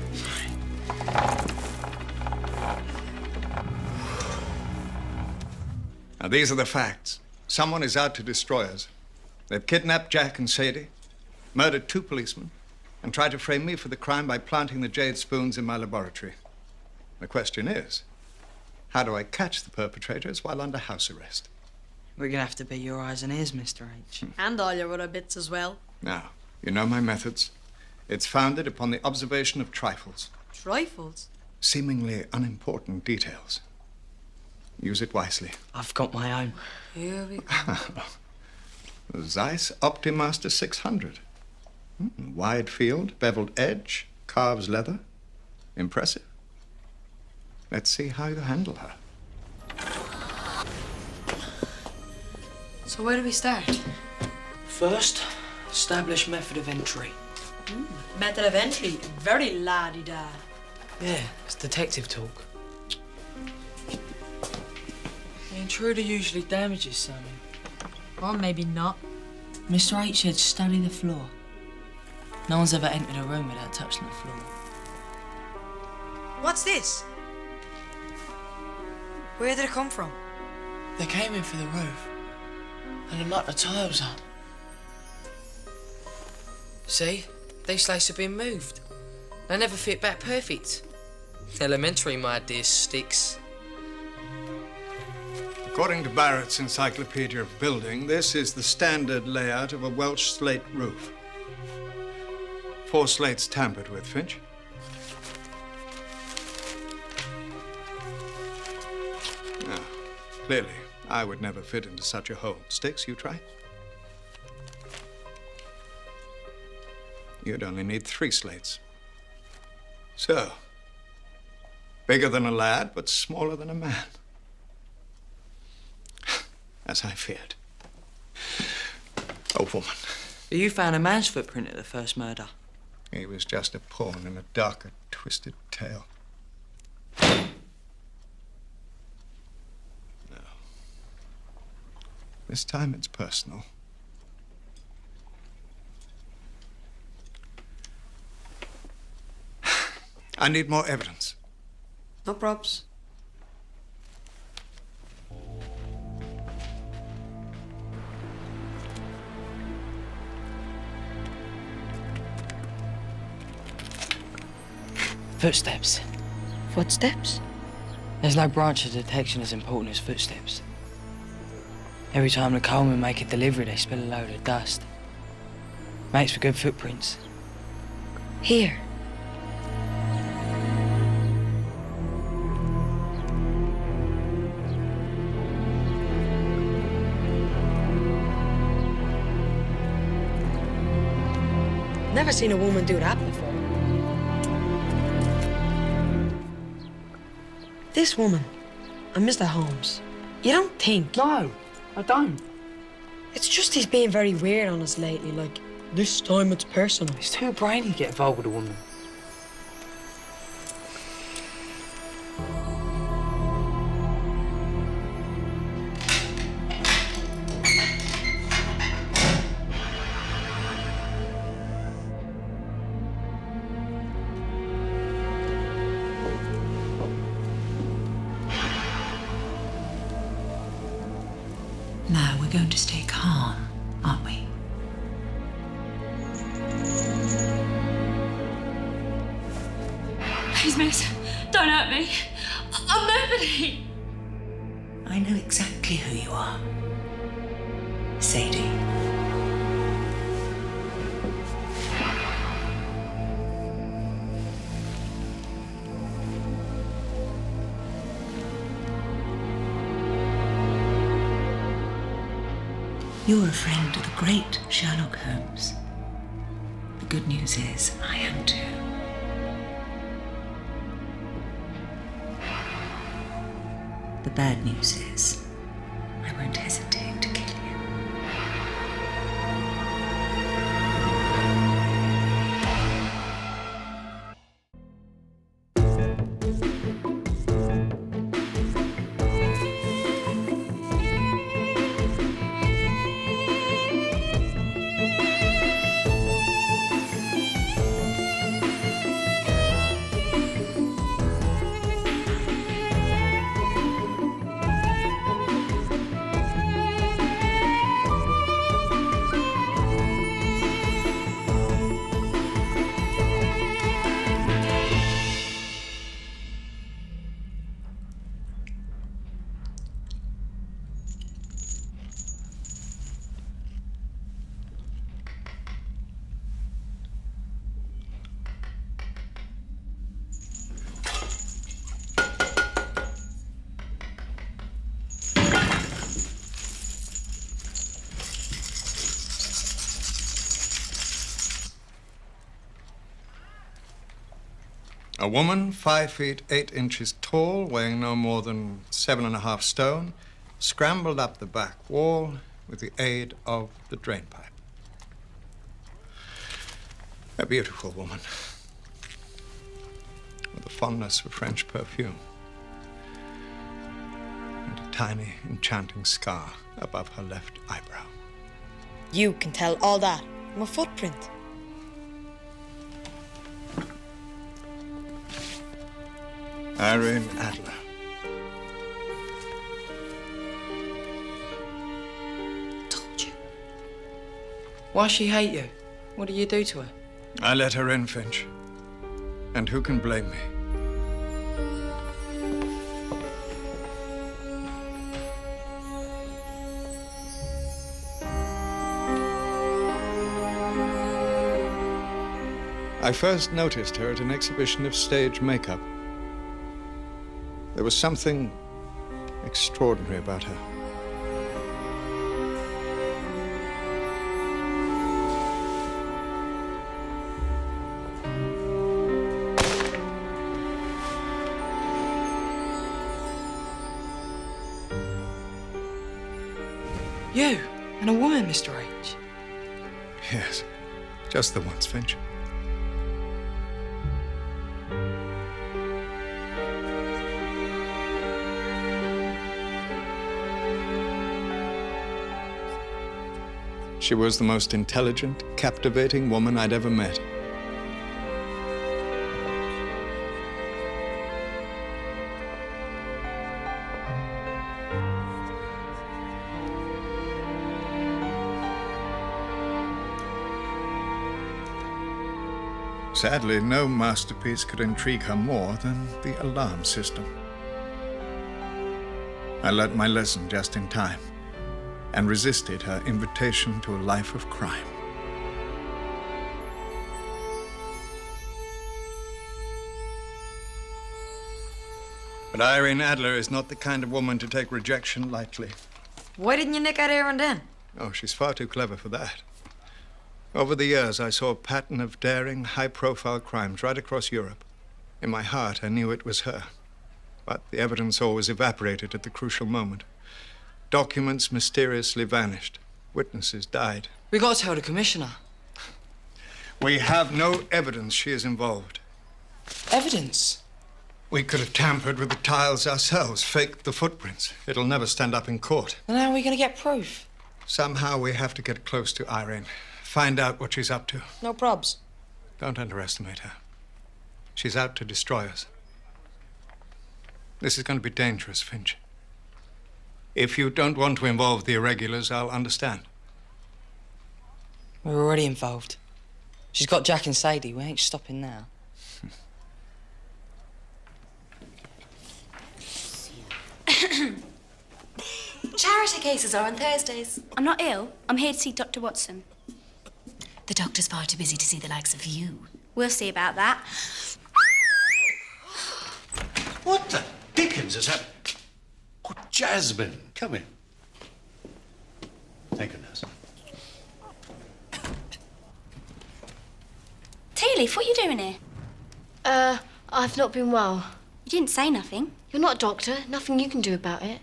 Now, these are the facts. Someone is out to destroy us. They've kidnapped Jack and Sadie, murdered 2 policemen, and tried to frame me for the crime by planting the jade spoons in my laboratory. The question is, how do I catch the perpetrators while under house arrest? We're gonna have to be your eyes and ears, Mr. H. And all your other bits as well. Now, you know my methods. It's founded upon the observation of trifles. Trifles? Seemingly unimportant details. Use it wisely. I've got my own. Here we go. The Zeiss Optimaster 600. Wide field, beveled edge, carves leather. Impressive. Let's see how you handle her. So where do we start? First, establish method of entry. Method of entry. Very la-di-da. Yeah, it's detective talk. The intruder usually damages something. Or maybe not. Mr. H said study the floor. No one's ever entered a room without touching the floor. What's this? Where did it come from? They came in for the roof, and they mucked the tiles up. See? These slates have been moved. They never fit back perfect. Elementary, my dear Sticks. According to Barrett's Encyclopedia of Building, this is the standard layout of a Welsh slate roof. 4 slates tampered with, Finch. Now, clearly, I would never fit into such a hole. Sticks, you try? You'd only need 3 slates. So, bigger than a lad, but smaller than a man. As I feared. A woman. But you found a man's footprint at the first murder. He was just a pawn in a darker, twisted tale. No. This time it's personal. I need more evidence. No props. Footsteps. Footsteps? There's no branch of detection as important as footsteps. Every time the coalmen make a delivery, they spill a load of dust. Makes for good footprints. Here. Never seen a woman do that before. This woman and Mr. Holmes, you don't think? No, I don't. It's just he's being very weird on us lately, like, this time it's personal. It's too brainy to get involved with a woman. Now we're going to stay calm, aren't we? Please, miss, don't hurt me. I'm nobody. I know exactly who you are. Sadie. You're a friend of the great Sherlock Holmes. The good news is, I am too. The bad news is, I won't hesitate to kill you. A woman, 5 feet 8 inches tall, weighing no more than 7.5 stone, scrambled up the back wall with the aid of the drainpipe. A beautiful woman, with a fondness for French perfume, and a tiny, enchanting scar above her left eyebrow. You can tell all that from a footprint. Irene Adler. Told you. Why she hate you? What did you do to her? I let her in, Finch. And who can blame me? I first noticed her at an exhibition of stage makeup. There was something extraordinary about her. You and a woman, Mr. H. Yes, just the once, Finch. She was the most intelligent, captivating woman I'd ever met. Sadly, no masterpiece could intrigue her more than the alarm system. I learnt my lesson just in time and resisted her invitation to a life of crime. But Irene Adler is not the kind of woman to take rejection lightly. Why didn't you nick out Aaron then? Oh, she's far too clever for that. Over the years, I saw a pattern of daring, high-profile crimes right across Europe. In my heart, I knew it was her. But the evidence always evaporated at the crucial moment. Documents mysteriously vanished. Witnesses died. We got to tell the Commissioner. We have no evidence she is involved. Evidence? We could have tampered with the tiles ourselves, faked the footprints. It'll never stand up in court. And how are we going to get proof? Somehow we have to get close to Irene. Find out what she's up to. No probs. Don't underestimate her. She's out to destroy us. This is going to be dangerous, Finch. If you don't want to involve the Irregulars, I'll understand. We're already involved. She's got Jack and Sadie. We ain't stopping now. Charity cases are on Thursdays. I'm not ill. I'm here to see Dr. Watson. The doctor's far too busy to see the likes of you. We'll see about that. What the dickens has happened? Oh, Jasmine, come in. Thank goodness. Tea Leaf, what are you doing here? I've not been well. You didn't say nothing. You're not a doctor. Nothing you can do about it.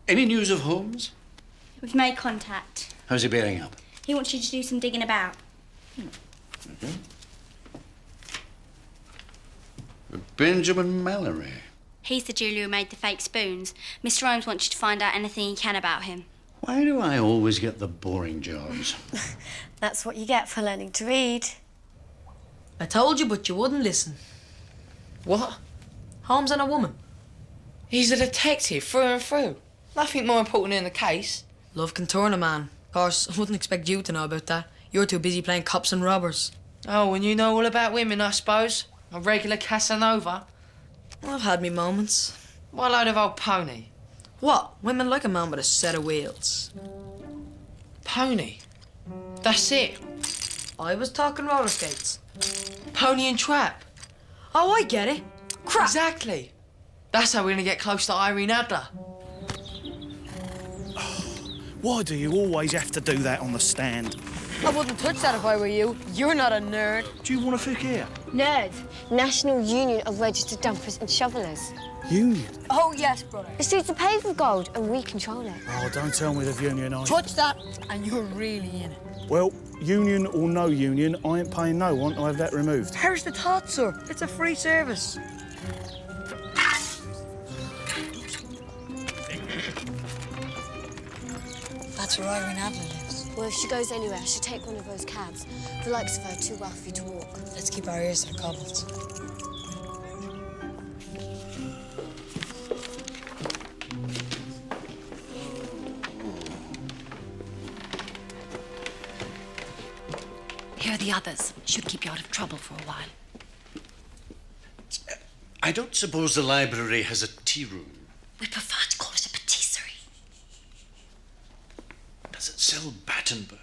Any news of Holmes? We've made contact. How's he bearing up? He wants you to do some digging about. Benjamin Mallory. He's the jeweller who made the fake spoons. Mr. Holmes wants you to find out anything you can about him. Why do I always get the boring jobs? That's what you get for learning to read. I told you, but you wouldn't listen. What? Holmes and a woman. He's a detective through and through. Nothing more important in the case. Love can turn a man. Of course, I wouldn't expect you to know about that. You're too busy playing cops and robbers. Oh, and you know all about women, I suppose? A regular Casanova? I've had me moments. What a load of old pony. What? Women like a man with a set of wheels. Pony? That's it? I was talking roller skates. Pony and trap? Oh, I get it. Crap. Exactly. That's how we're going to get close to Irene Adler. Why do you always have to do that on the stand? I wouldn't touch that if I were you. You're not a nerd. Do you want a fic here? Nerds. National Union of Registered Dumpers and Shovelers. Union? Oh, yes, brother. The streets are paved with gold and we control it. Oh, don't tell me they've unionised. Touch that and you're really in it. Well, union or no union, I ain't paying no one to have that removed. Here's the thought, sir. It's a free service. That's where Irene Adler lives. Well, if she goes anywhere, she'll take one of those cabs. The likes of her are too wealthy to walk. Let's keep our ears to the cobbles. Here are the others. Should keep you out of trouble for a while. I don't suppose the library has a tea room. We prefer to call it a patisserie. Does it sell Battenberg?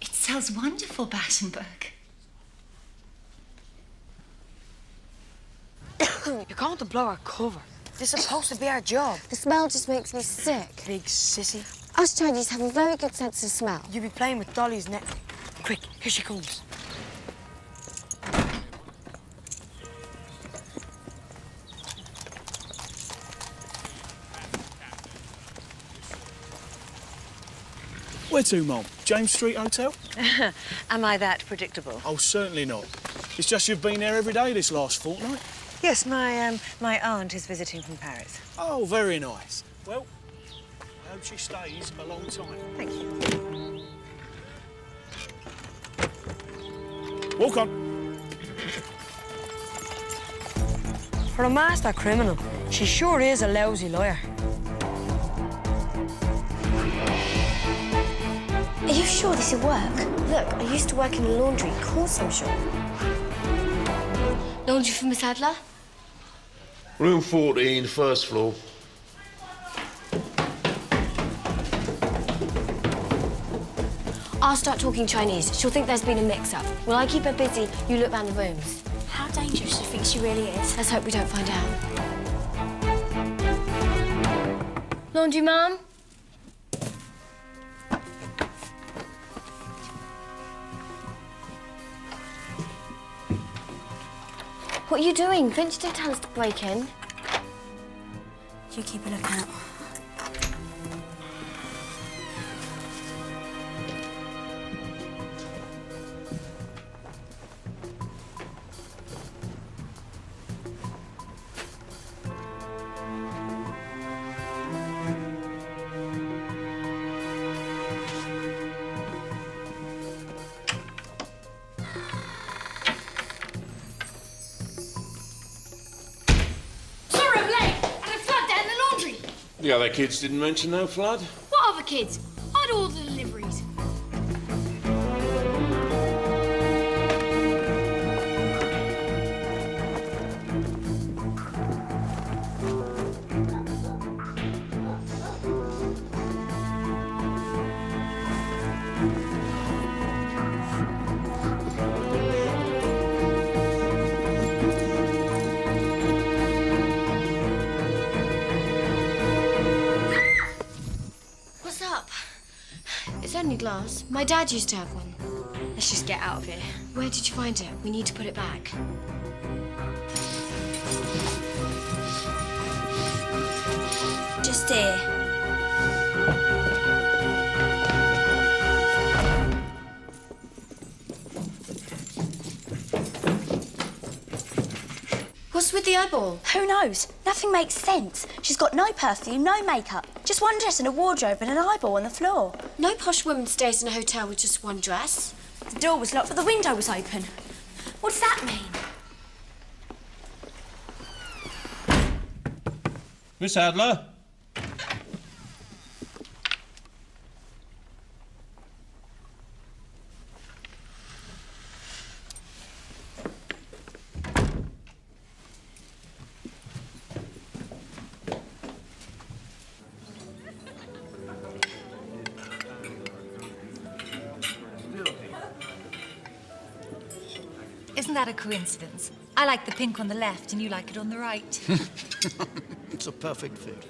It sells wonderful Battenberg. You're going to blow our cover. This is supposed to be our job. The smell just makes me sick. Big sissy. Us Chinese have a very good sense of smell. You'll be playing with Dolly's neck. Quick, here she comes. Where to, Mom? James Street Hotel? Am I that predictable? Oh, certainly not. It's just you've been there every day this last fortnight. Yes, my aunt is visiting from Paris. Oh, very nice. Well, I hope she stays a long time. Thank you. Walk on. For a master criminal, she sure is a lousy lawyer. Are you sure this will work? Look, I used to work in a laundry. Of course I'm sure. Laundry for Miss Adler? Room 14, first floor. I'll start talking Chinese. She'll think there's been a mix-up. While I keep her busy, you look round the rooms. How dangerous do you think she really is? Let's hope we don't find out. Laundry, Mum? What are you doing? Finch did tell us to break in. You keep a lookout. The other kids didn't mention no flood. What other kids? I do all the deliveries. Only glass. My dad used to have one. Let's just get out of here. Where did you find it? We need to put it back. Just here. What's with the eyeball? Who knows? Nothing makes sense. She's got no perfume, no makeup. Just one dress and a wardrobe and an eyeball on the floor. No posh woman stays in a hotel with just one dress. The door was locked, but the window was open. What does that mean? Miss Adler? Isn't that a coincidence? I like the pink on the left and you like it on the right. It's a perfect fit.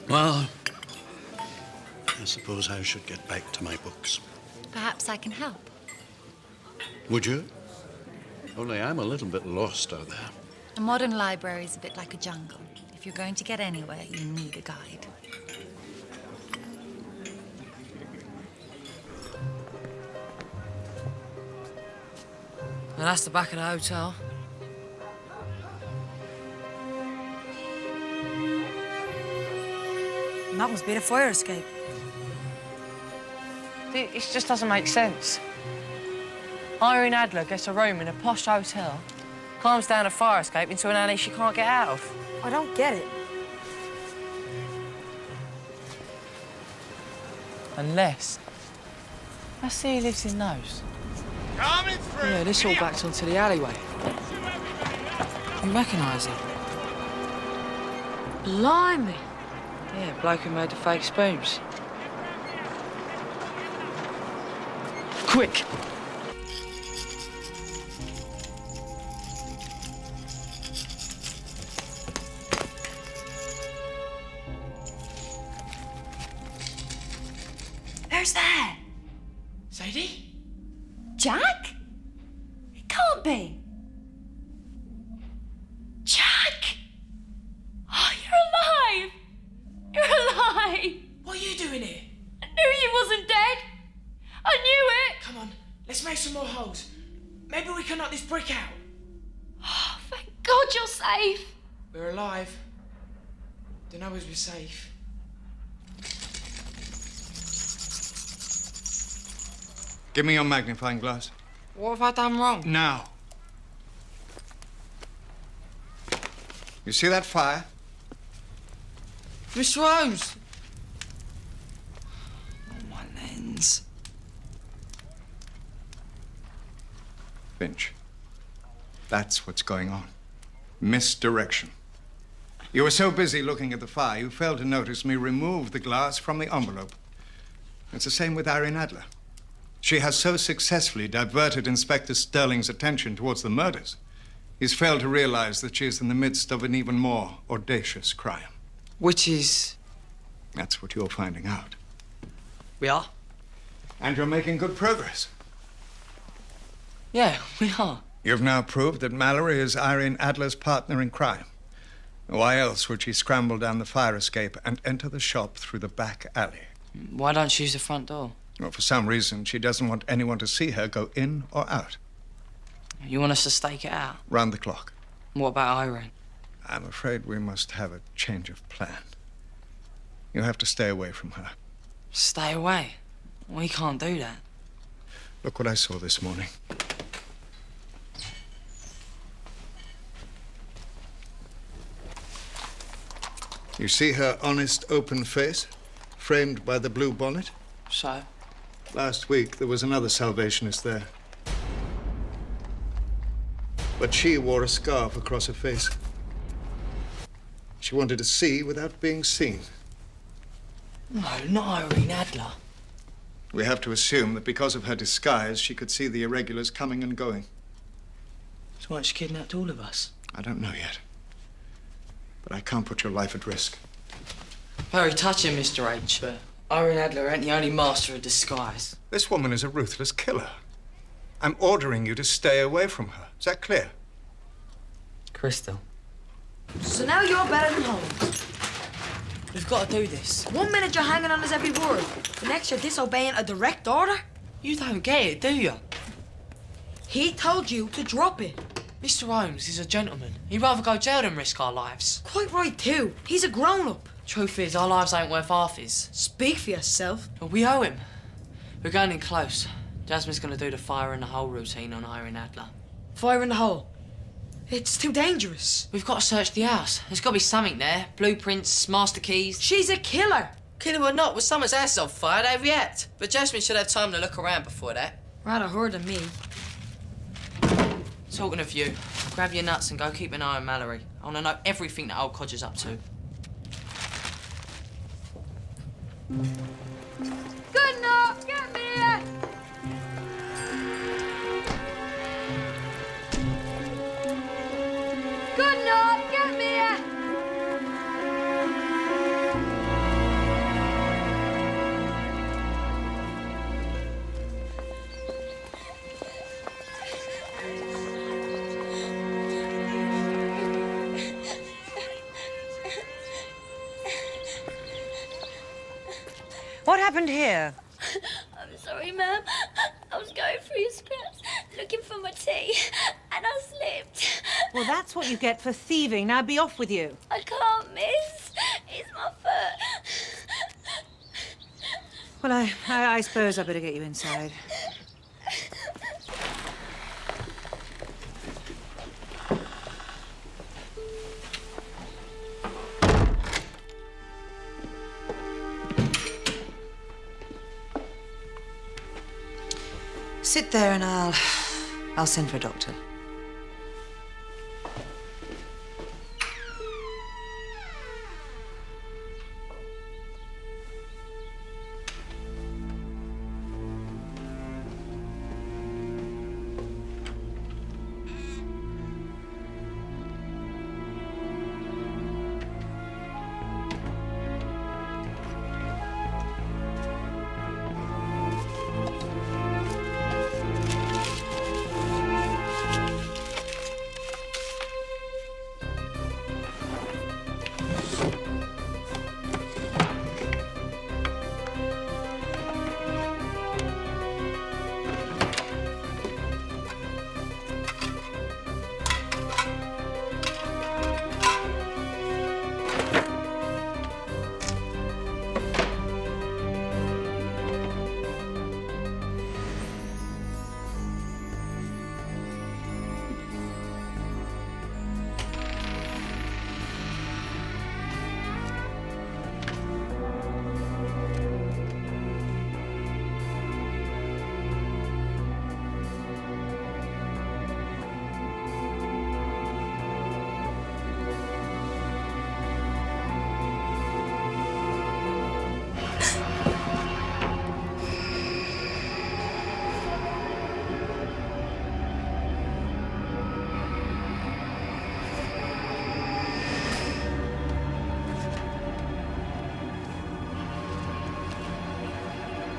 Well, I suppose I should get back to my books. Perhaps I can help. Would you? Only I'm a little bit lost out there. A modern library is a bit like a jungle. If you're going to get anywhere, you need a guide. And that's the back of the hotel. And that must be the fire escape. It just doesn't make sense. Irene Adler gets a room in a posh hotel, climbs down a fire escape into an alley she can't get out of. I don't get it. Unless... Let's see who lives in those. Coming through. Yeah, this all backs onto the alleyway. You recognise it? Blimey. Yeah, bloke who made the fake spoons. Quick! Who's there? Sadie? Jack? It can't be. Jack! Oh, you're alive! You're alive! some more holes. Maybe we can knock this brick out. Oh, thank God you're safe. We're alive. Don't know as we're safe. Give me your magnifying glass. What have I done wrong? Now. You see that fire? Mr. Holmes! Oh, my lens. Finch. That's what's going on. Misdirection. You were so busy looking at the fire, you failed to notice me remove the glass from the envelope. It's the same with Irene Adler. She has so successfully diverted Inspector Sterling's attention towards the murders, he's failed to realize that she is in the midst of an even more audacious crime. Which is? That's what you're finding out. We are? And you're making good progress. Yeah, we are. You've now proved that Mallory is Irene Adler's partner in crime. Why else would she scramble down the fire escape and enter the shop through the back alley? Why don't she use the front door? Well, for some reason, she doesn't want anyone to see her go in or out. You want us to stake it out? Round the clock. What about Irene? I'm afraid we must have a change of plan. You have to stay away from her. Stay away? We can't do that. Look what I saw this morning. You see her honest, open face, framed by the blue bonnet? So? Last week, there was another Salvationist there. But she wore a scarf across her face. She wanted to see without being seen. No, not Irene Adler. We have to assume that because of her disguise, she could see the Irregulars coming and going. So why she kidnapped all of us? I don't know yet. But I can't put your life at risk. Very touching, Mr. H, but Irene Adler ain't the only master of disguise. This woman is a ruthless killer. I'm ordering you to stay away from her. Is that clear? Crystal. So now you're better than Holmes. We've got to do this. 1 minute you're hanging on his every word. The next you're disobeying a direct order. You don't get it, do you? He told you to drop it. Mr. Holmes is a gentleman. He'd rather go jail than risk our lives. Quite right, too. He's a grown-up. Truth is, our lives ain't worth half his. Speak for yourself. Well, we owe him. We're going in close. Jasmine's going to do the fire in the hole routine on Irene Adler. Fire in the hole? It's too dangerous. We've got to search the house. There's got to be something there. Blueprints, master keys. She's a killer. Killer or not, when someone's house is on fire, they react. But Jasmine should have time to look around before that. Rather her than me. Talking of you, grab your nuts and go keep an eye on Mallory. I want to know everything that old Codger's up to. Good enough. Get me here. Good enough. Get me here. What happened here? I'm sorry, ma'am. I was going through your scraps looking for my tea and I slipped. Well, that's what you get for thieving. Now be off with you. I can't, miss. It's my foot. Well, I suppose I better get you inside. Sit there and I'll send for a doctor.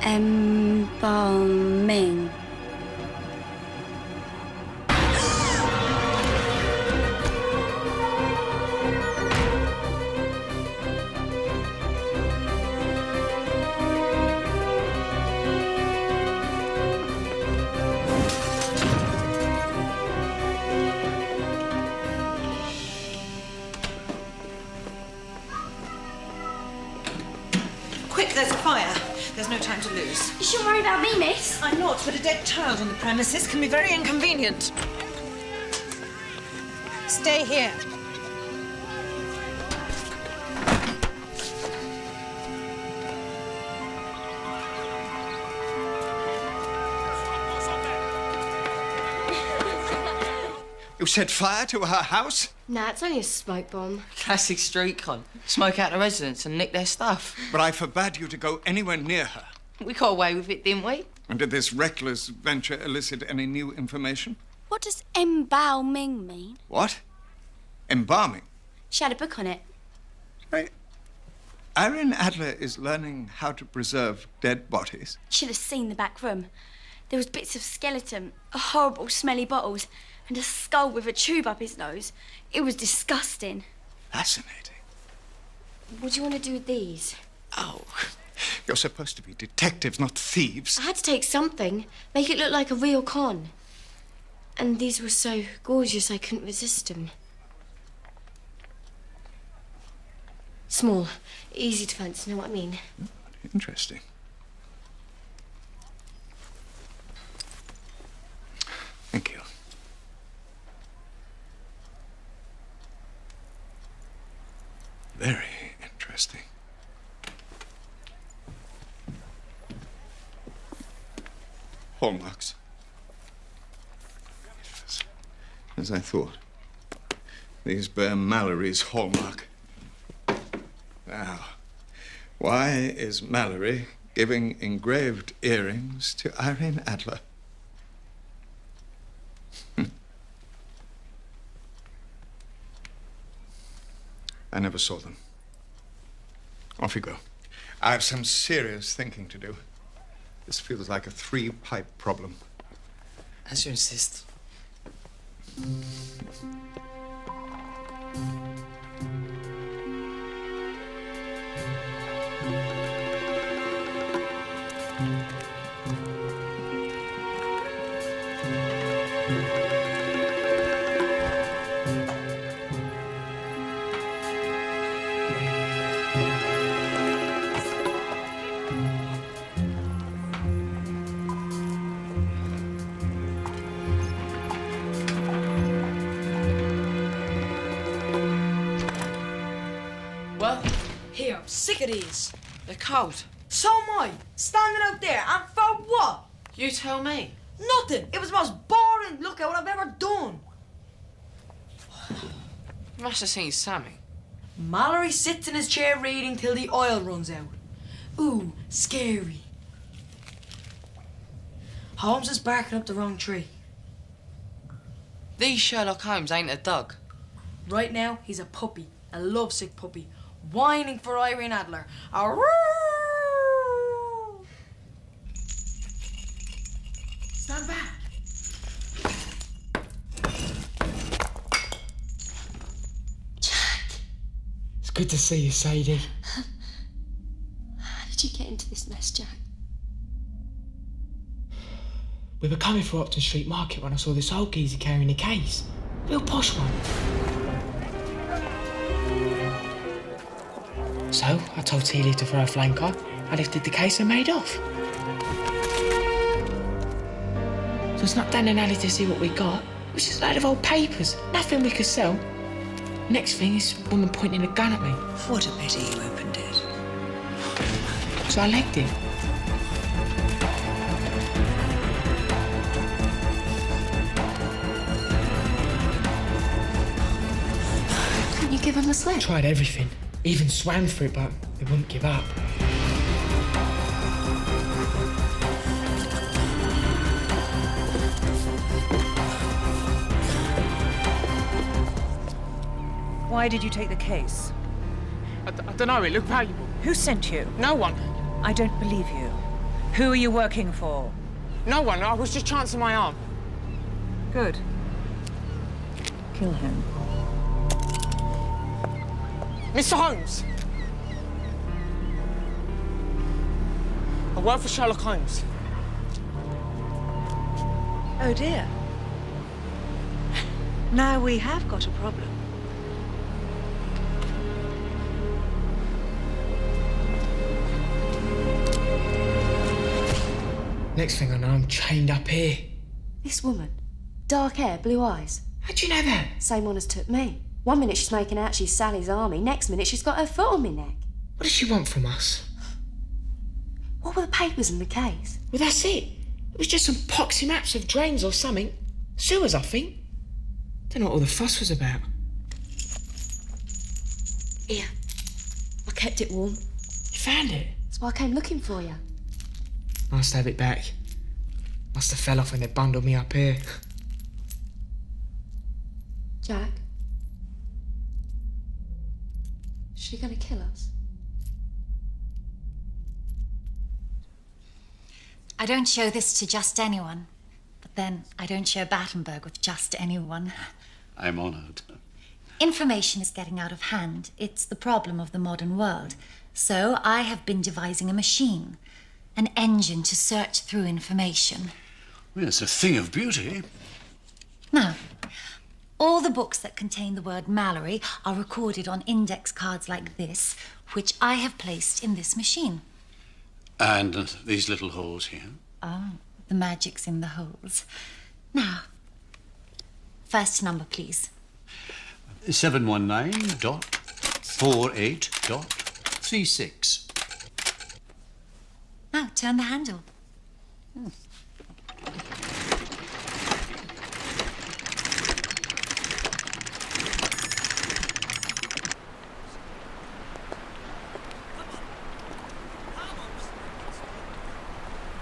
Embalming. Quick, there's a fire. There's no time to lose. You shouldn't worry about me, miss. I'm not, but a dead child on the premises can be very inconvenient. Stay here. You set fire to her house? Nah, it's only a smoke bomb. Classic street con. Smoke out the residents and nick their stuff. But I forbade you to go anywhere near her. We got away with it, didn't we? And did this reckless venture elicit any new information? What does embalming mean? What? Embalming? She had a book on it. Irene Adler is learning how to preserve dead bodies. Should have seen the back room. There was bits of skeleton, horrible smelly bottles, and a skull with a tube up his nose. It was disgusting. Fascinating. What do you want to do with these? Oh, you're supposed to be detectives, not thieves. I had to take something, make it look like a real con. And these were so gorgeous I couldn't resist them. Small, easy to fancy, know what I mean? Interesting. Thank you. Very interesting. Hallmarks. Yes, as I thought. These bear Mallory's hallmark. Now, why is Mallory giving engraved earrings to Irene Adler? I never saw them. Off you go. I have some serious thinking to do. This feels like a three-pipe problem. As you insist. Here, I'm sick of these. They're cold. So am I. Standing out there, and for what? You tell me. Nothing. It was the most boring lookout I've ever done. You must have seen Sammy. Mallory sits in his chair reading till the oil runs out. Ooh, scary. Holmes is barking up the wrong tree. These Sherlock Holmes ain't a dog. Right now, he's a puppy, a lovesick puppy, whining for Irene Adler. Arroo! Stand back. It's good to see you, Sadie. How did you get into this mess, Jack? We were coming through Upton Street Market when I saw this old geezer carrying a case. Real posh one. So, I told Teely to throw a flanker. I lifted the case and made off. So I snuck down an alley to see what we got. It was just a load of old papers. Nothing we could sell. Next thing is a woman pointing a gun at me. What a pity you opened it. So I legged it. Couldn't you give him a slip? Tried everything. Even swam for it, but they wouldn't give up. Why did you take the case? I don't know, it looked valuable. Who sent you? No one. I don't believe you. Who are you working for? No one. I was just chancing my arm. Good. Kill him. Mr. Holmes! I work for Sherlock Holmes. Oh dear. Now we have got a problem. Next thing I know, I'm chained up here. This woman, dark hair, blue eyes. How'd you know that? Same one as took me. 1 minute she's making out she's Sally's army, next minute she's got her foot on my neck. What does she want from us? What were the papers in the case? Well, that's it. It was just some poxy maps of drains or something. Sewers, I think. Don't know what all the fuss was about. Here. I kept it warm. You found it? That's why I came looking for you. Nice to have it back. Must have fell off when they bundled me up here. Jack? Is she gonna kill us? I don't show this to just anyone, but then I don't share Battenberg with just anyone. I'm honored. Information is getting out of hand. It's the problem of the modern world. So I have been devising a machine, an engine to search through information. Well, it's a thing of beauty. Now, all the books that contain the word Mallory are recorded on index cards like this, which I have placed in this machine. And these little holes here. Oh, the magic's in the holes. Now, first number, please. 719.48.36. Now, turn the handle.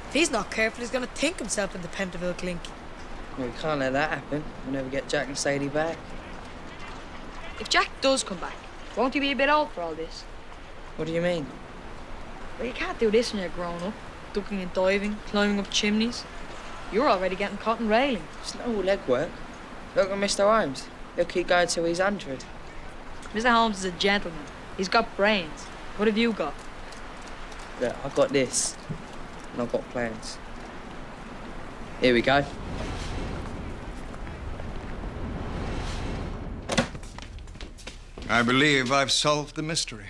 If he's not careful, he's gonna think himself in the Pentonville clink. Well, we can't let that happen. We'll never get Jack and Sadie back. If Jack does come back, won't he be a bit old for all this? What do you mean? Well, you can't do this when you're grown up. Ducking and diving, climbing up chimneys. You're already getting caught in railing. It's not all leg work. Look at Mr. Holmes. He'll keep going till he's 100. Mr. Holmes is a gentleman. He's got brains. What have you got? Look, I've got this. And I've got plans. Here we go. I believe I've solved the mystery.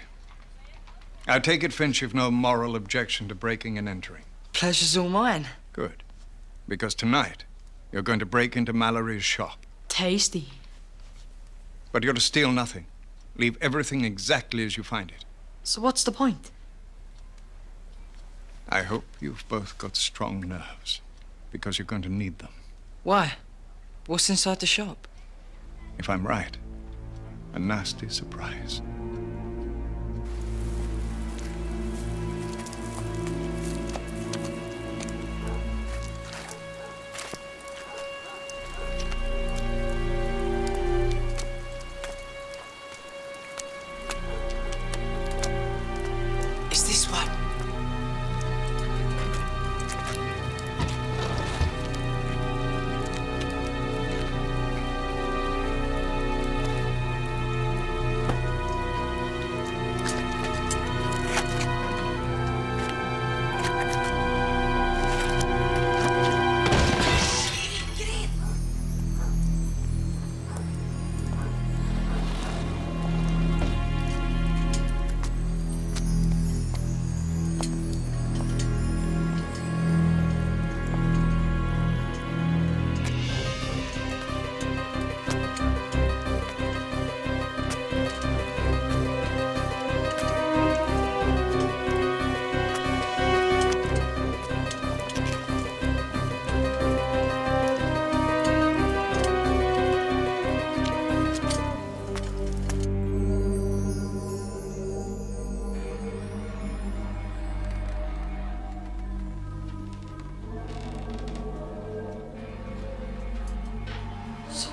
I take it, Finch, you've no moral objection to breaking and entering. Pleasure's all mine. Good. Because tonight, you're going to break into Mallory's shop. Tasty. But you're to steal nothing. Leave everything exactly as you find it. So what's the point? I hope you've both got strong nerves, because you're going to need them. Why? What's inside the shop? If I'm right, a nasty surprise. It's this one.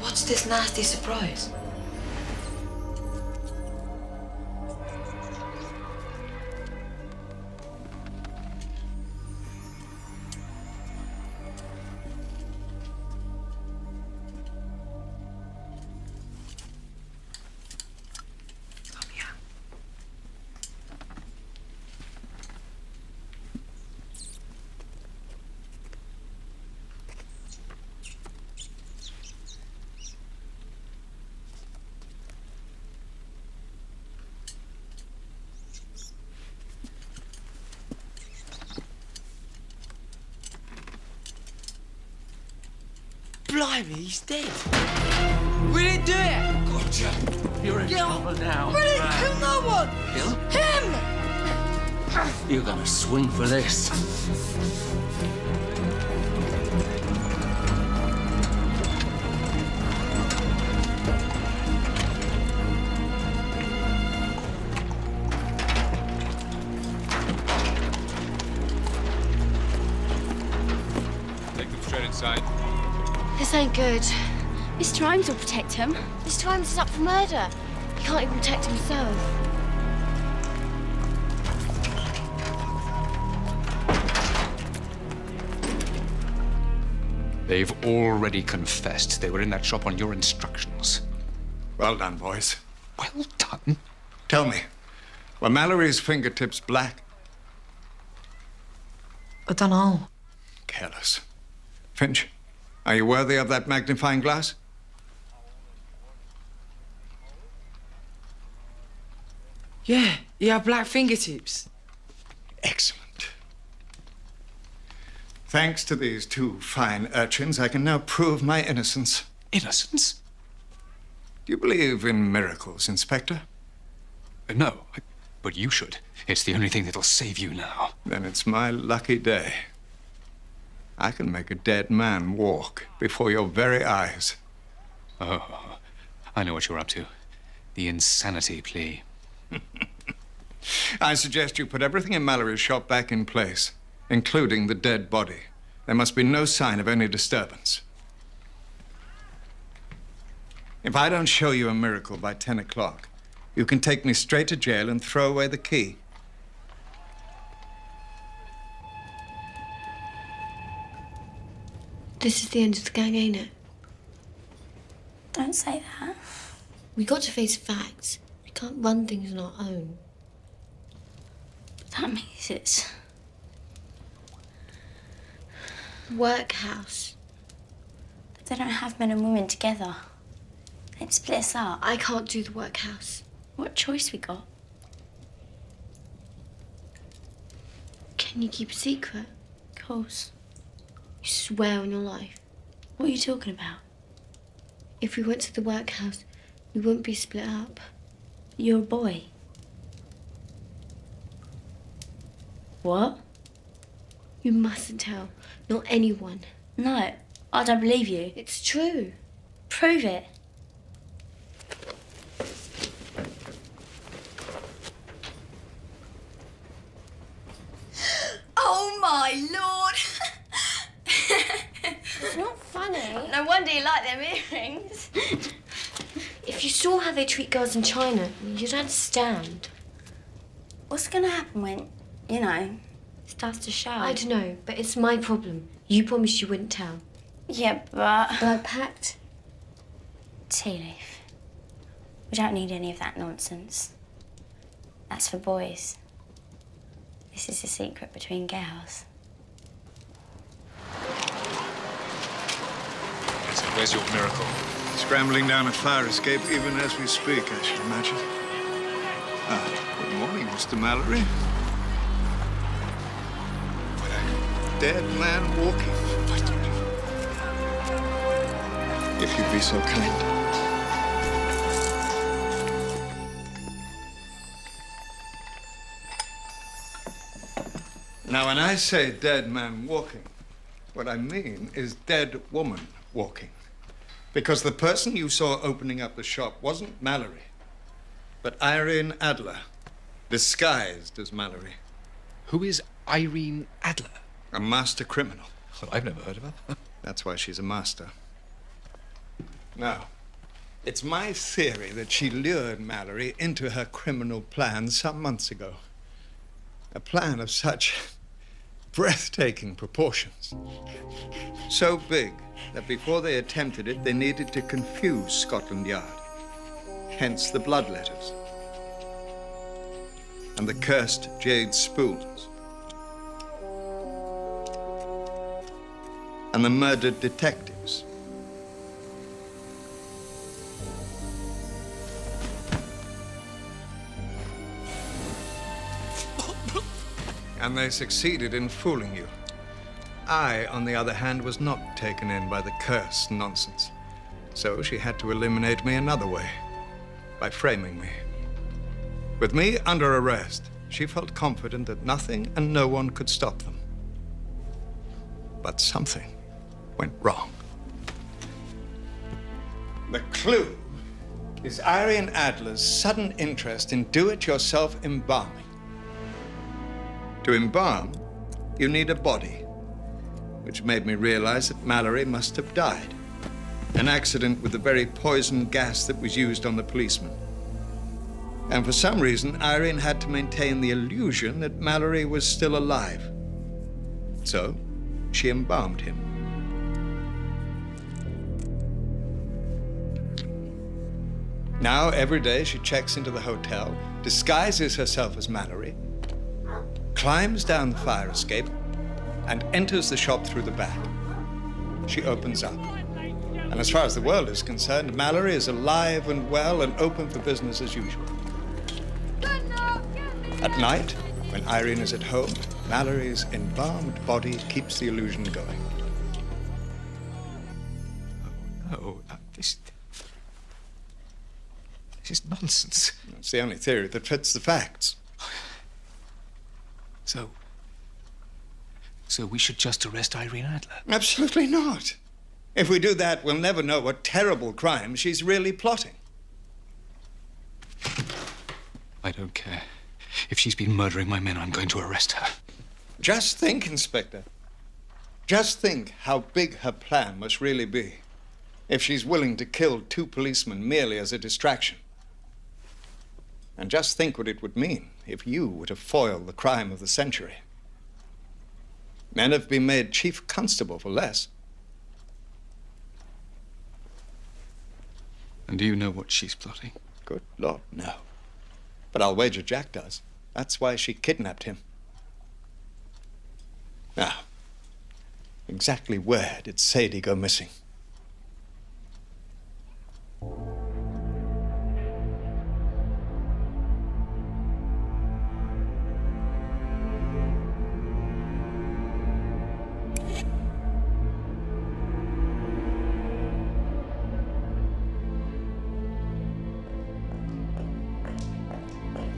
What's this nasty surprise? Blimey, he's dead. We didn't do it. Gotcha. You're in trouble now. We didn't kill no one. Kill? Him. You're gonna swing for this. Take them straight inside. This ain't good. Mr. Holmes will protect him. Mr. Holmes is up for murder. He can't even protect himself. They've already confessed they were in that shop on your instructions. Well done, boys. Well done? Tell me, were Mallory's fingertips black? I don't know. Careless. Finch, are you worthy of that magnifying glass? Yeah, you have black fingertips. Excellent. Thanks to these two fine urchins, I can now prove my innocence. Innocence? Do you believe in miracles, Inspector? No, but you should. It's the only thing that'll save you now. Then it's my lucky day. I can make a dead man walk before your very eyes. Oh, I know what you're up to. The insanity plea. I suggest you put everything in Mallory's shop back in place, including the dead body. There must be no sign of any disturbance. If I don't show you a miracle by 10 o'clock, you can take me straight to jail and throw away the key. This is the end of the gang, ain't it? Don't say that. We got to face facts. We can't run things on our own. That means it's... Workhouse. But they don't have men and women together. They'd split us up. I can't do the workhouse. What choice we got? Can you keep a secret? Of course. You swear on your life. What are you talking about? If we went to the workhouse, we wouldn't be split up. You're a boy. What? You mustn't tell. Not anyone. No, I don't believe you. It's true. Prove it. Oh my lord! It's not funny. No wonder you like them earrings. If you saw how they treat girls in China, you'd understand. What's gonna happen when, you know, it starts to show? I don't know, but it's my problem. You promised you wouldn't tell. Yeah, but... But I packed. Tea leaf. We don't need any of that nonsense. That's for boys. This is a secret between girls. So where's your miracle? Scrambling down a fire escape even as we speak, I should imagine. Good morning, Mr. Mallory. Dead man walking. If you'd be so kind. Now, when I say dead man walking, what I mean is dead woman walking. Because the person you saw opening up the shop wasn't Mallory, but Irene Adler, disguised as Mallory. Who is Irene Adler? A master criminal. Well, I've never heard of her. That's why she's a master. Now, it's my theory that she lured Mallory into her criminal plan some months ago. A plan of such breathtaking proportions. So big that before they attempted it, they needed to confuse Scotland Yard. Hence the bloodletters and the cursed jade spoons and the murdered detectives. And they succeeded in fooling you. I, on the other hand, was not taken in by the curse nonsense. So she had to eliminate me another way, by framing me. With me under arrest, she felt confident that nothing and no one could stop them. But something went wrong. The clue is Irene Adler's sudden interest in do-it-yourself embalming. To embalm, you need a body, which made me realize that Mallory must have died. An accident with the very poison gas that was used on the policeman. And for some reason, Irene had to maintain the illusion that Mallory was still alive. So, she embalmed him. Now, every day, she checks into the hotel, disguises herself as Mallory, climbs down the fire escape, and enters the shop through the back. She opens up. And as far as the world is concerned, Mallory is alive and well and open for business as usual. At night, when Irene is at home, Mallory's embalmed body keeps the illusion going. Oh, this is nonsense. It's the only theory that fits the facts. So we should just arrest Irene Adler? Absolutely not. If we do that, we'll never know what terrible crime she's really plotting. I don't care. If she's been murdering my men, I'm going to arrest her. Just think, Inspector. Just think how big her plan must really be if she's willing to kill 2 policemen merely as a distraction. And just think what it would mean if you were to foil the crime of the century. Men have been made chief constable for less. And do you know what she's plotting? Good Lord, no. But I'll wager Jack does. That's why she kidnapped him. Now, exactly where did Sadie go missing?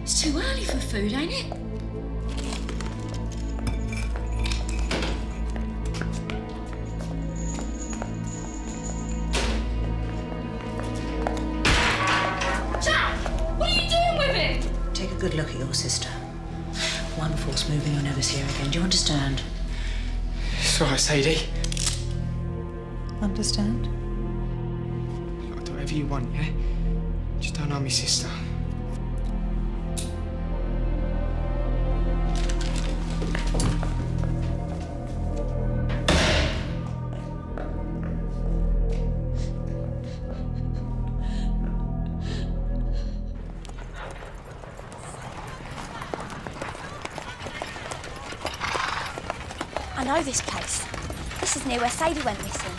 It's too early for food, ain't it? Jack! What are you doing with him? Take a good look at your sister. One force moving, you'll never see her again. Do you understand? It's all right, Sadie. Understand? I'll do whatever you want, yeah? Just don't harm my sister. I know this place. This is near where Sadie went missing.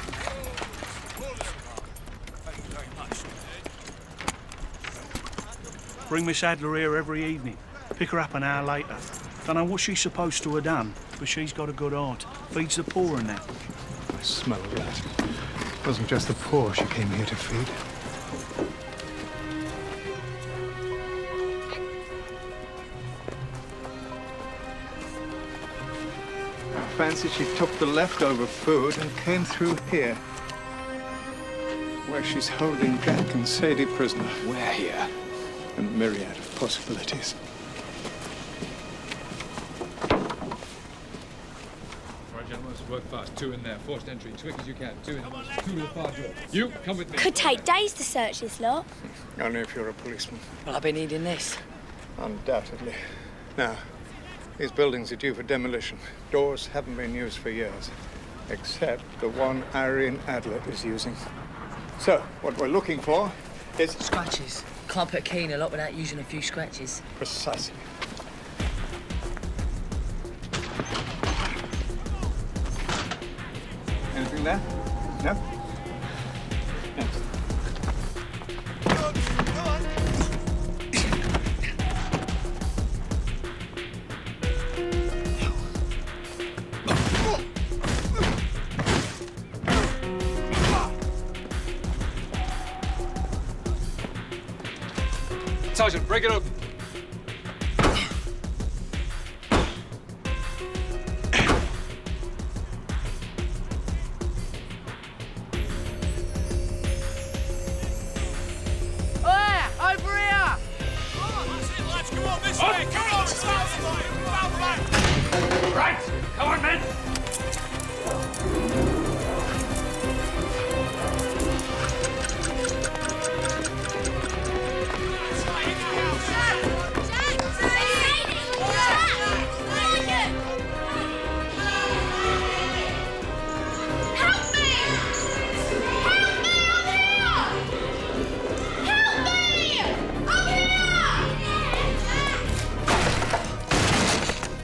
Bring Miss Adler here every evening. Pick her up an hour later. Don't know what she's supposed to have done, but she's got a good heart. Feeds the poor and that. I smell a rat. It wasn't just the poor she came here to feed. I fancy she took the leftover food and came through here, where she's holding Jack and Sadie prisoner. Where here? A myriad of possibilities. Right, gentlemen, let's work fast. 2 in there. Forced entry. Quick as you can. 2 in. 2 to the far door. You, come with me. Could take days to search this lot. Only if you're a policeman. Well, I'll be needing this. Undoubtedly. Now, these buildings are due for demolition. Doors haven't been used for years, except the one Irene Adler is using. So, what we're looking for is... Scratches. Can't put a key in a lock without using a few scratches. Precisely. Anything there? No? Yes. Sergeant, break it open. Over here! Lads, come on this way! Come on! Right! Come on, men!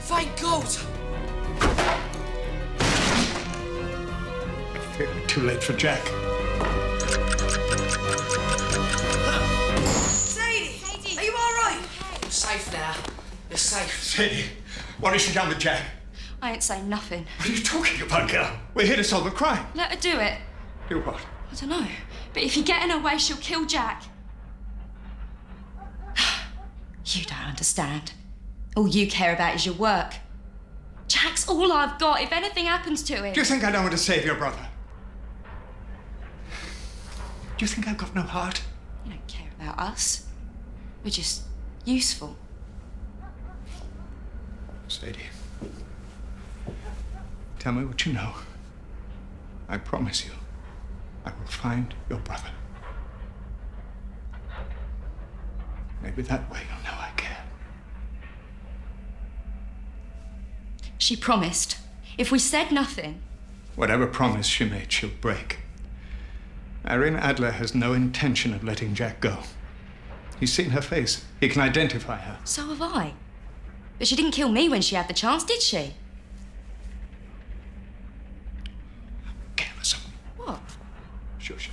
Thank God! Too late for Jack. Sadie! Are you all right? You're safe now. You're safe. Sadie, what has she done with Jack? I ain't saying nothing. What are you talking about, girl? We're here to solve a crime. Let her do it. Do what? I don't know. But if you get in her way, she'll kill Jack. You don't understand. All you care about is your work. Jack's all I've got if anything happens to him. Do you think I don't want to save your brother? Do you think I've got no heart? You don't care about us. We're just useful. Sadie, tell me what you know. I promise you, I will find your brother. Maybe that way you'll know I care. She promised. If we said nothing... Whatever promise she made, she'll break. Irene Adler has no intention of letting Jack go. He's seen her face. He can identify her. So have I. But she didn't kill me when she had the chance, did she? Careless. What? Shush.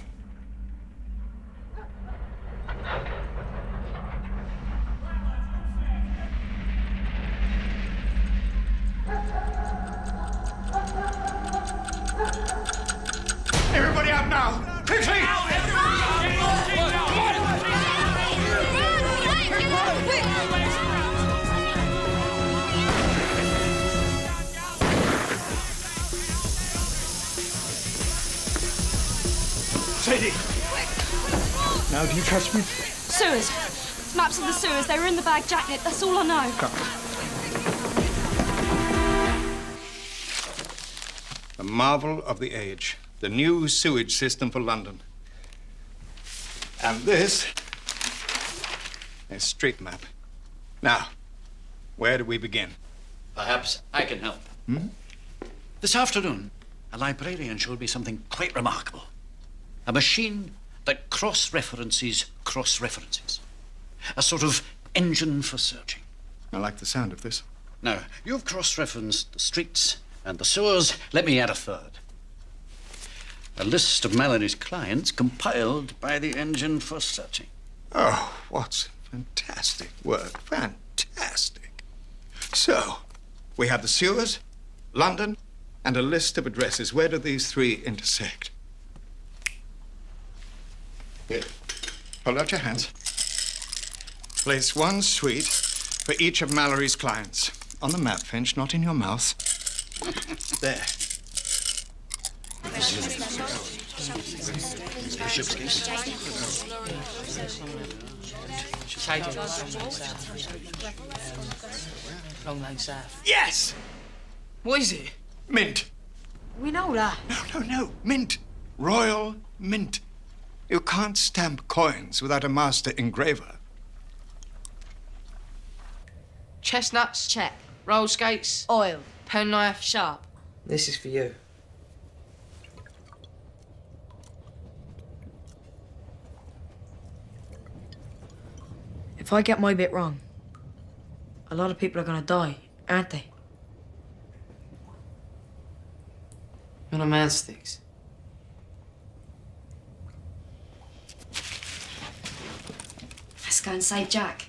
Everybody up now! Quickly! Sadie! Now, do you trust me? Sewers. Maps of the sewers. They were in the bag Jack knit. That's all I know. Come. The marvel of the age. The new sewage system for London. And this is street map. Now, where do we begin? Perhaps I can help. This afternoon, a librarian showed me something quite remarkable. A machine that cross-references cross-references. A sort of engine for searching. I like the sound of this. Now, you've cross-referenced the streets and the sewers. Let me add a third. A list of Mallory's clients compiled by the engine for searching. Oh, what's fantastic work. Fantastic. So, we have the sewers, London, and a list of addresses. Where do these three intersect? Here. Hold out your hands. Place one suite for each of Mallory's clients. On the map, Finch, not in your mouth. There. Long Lane South. Yes! What is it? Mint. We know that. No. Mint. Royal mint. You can't stamp coins without a master engraver. Chestnuts. Check. Roll skates. Oil. Penknife. Sharp. This is for you. If I get my bit wrong, a lot of people are gonna die, aren't they? You're on a man sticks. Let's go and save Jack.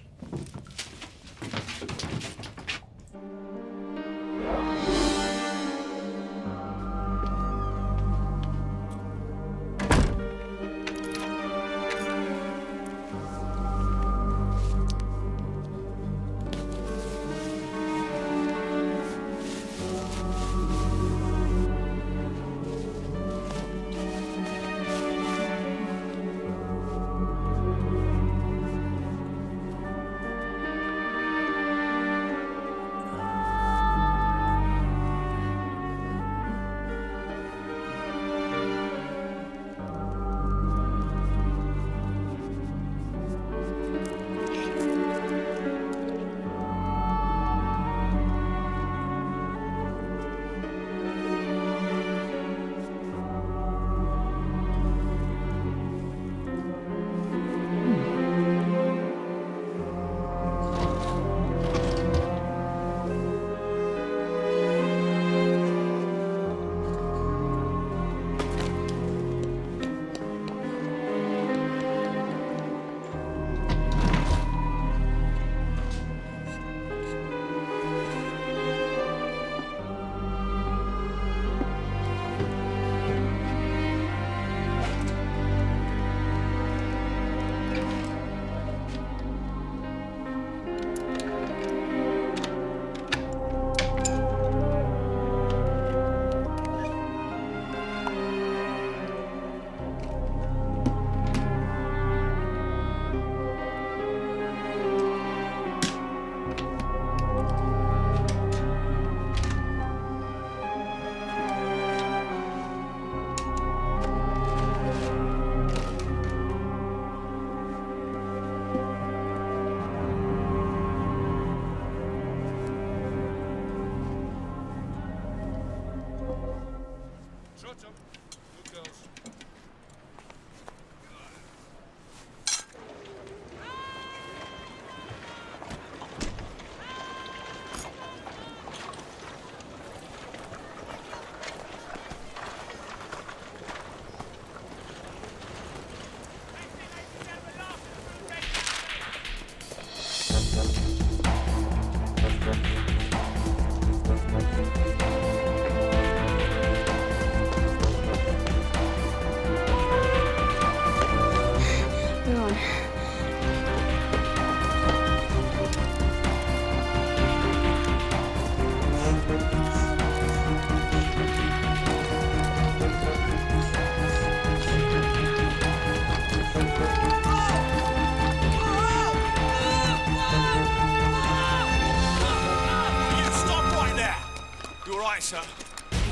all right, sir?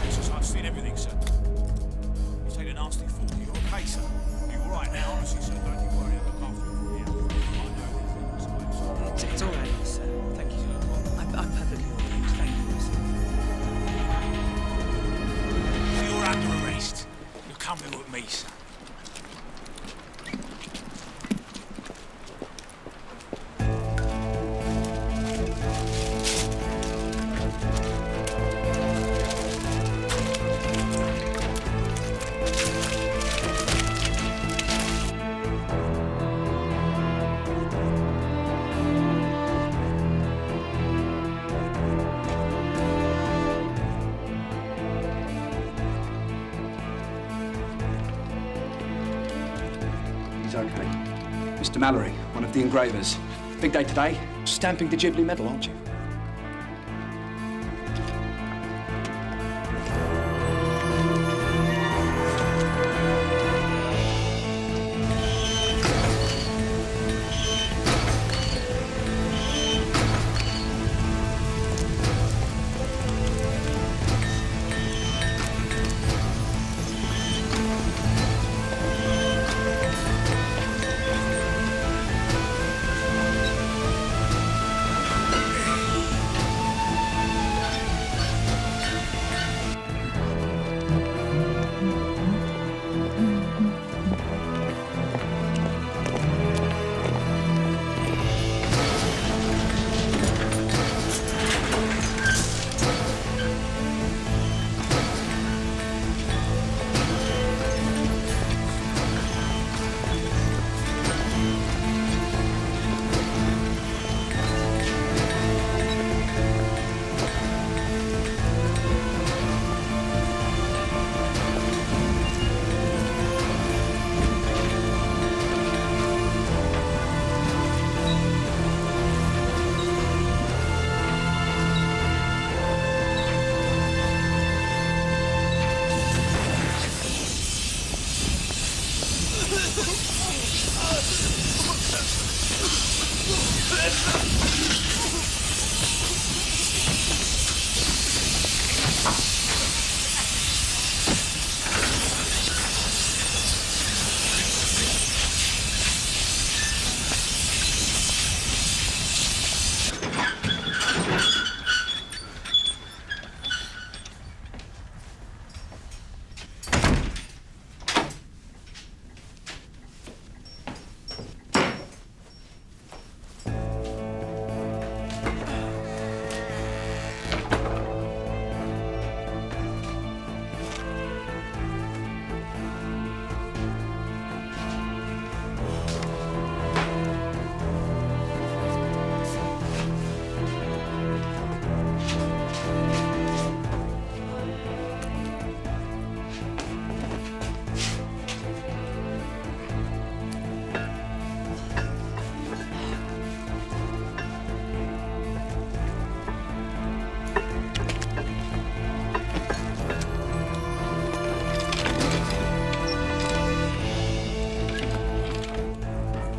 It's just I've seen everything, sir. You take a nasty fall. You okay, sir? You all right now? Honestly, sir, don't you worry. I'll look after you from here. It's all right, sir. Thank you, sir. I'm perfectly all right. Thank you, sir. You're under arrest. You're coming with me, sir. Okay. Mr. Mallory, one of the engravers. Big day today. Stamping the Ghibli medal, aren't you?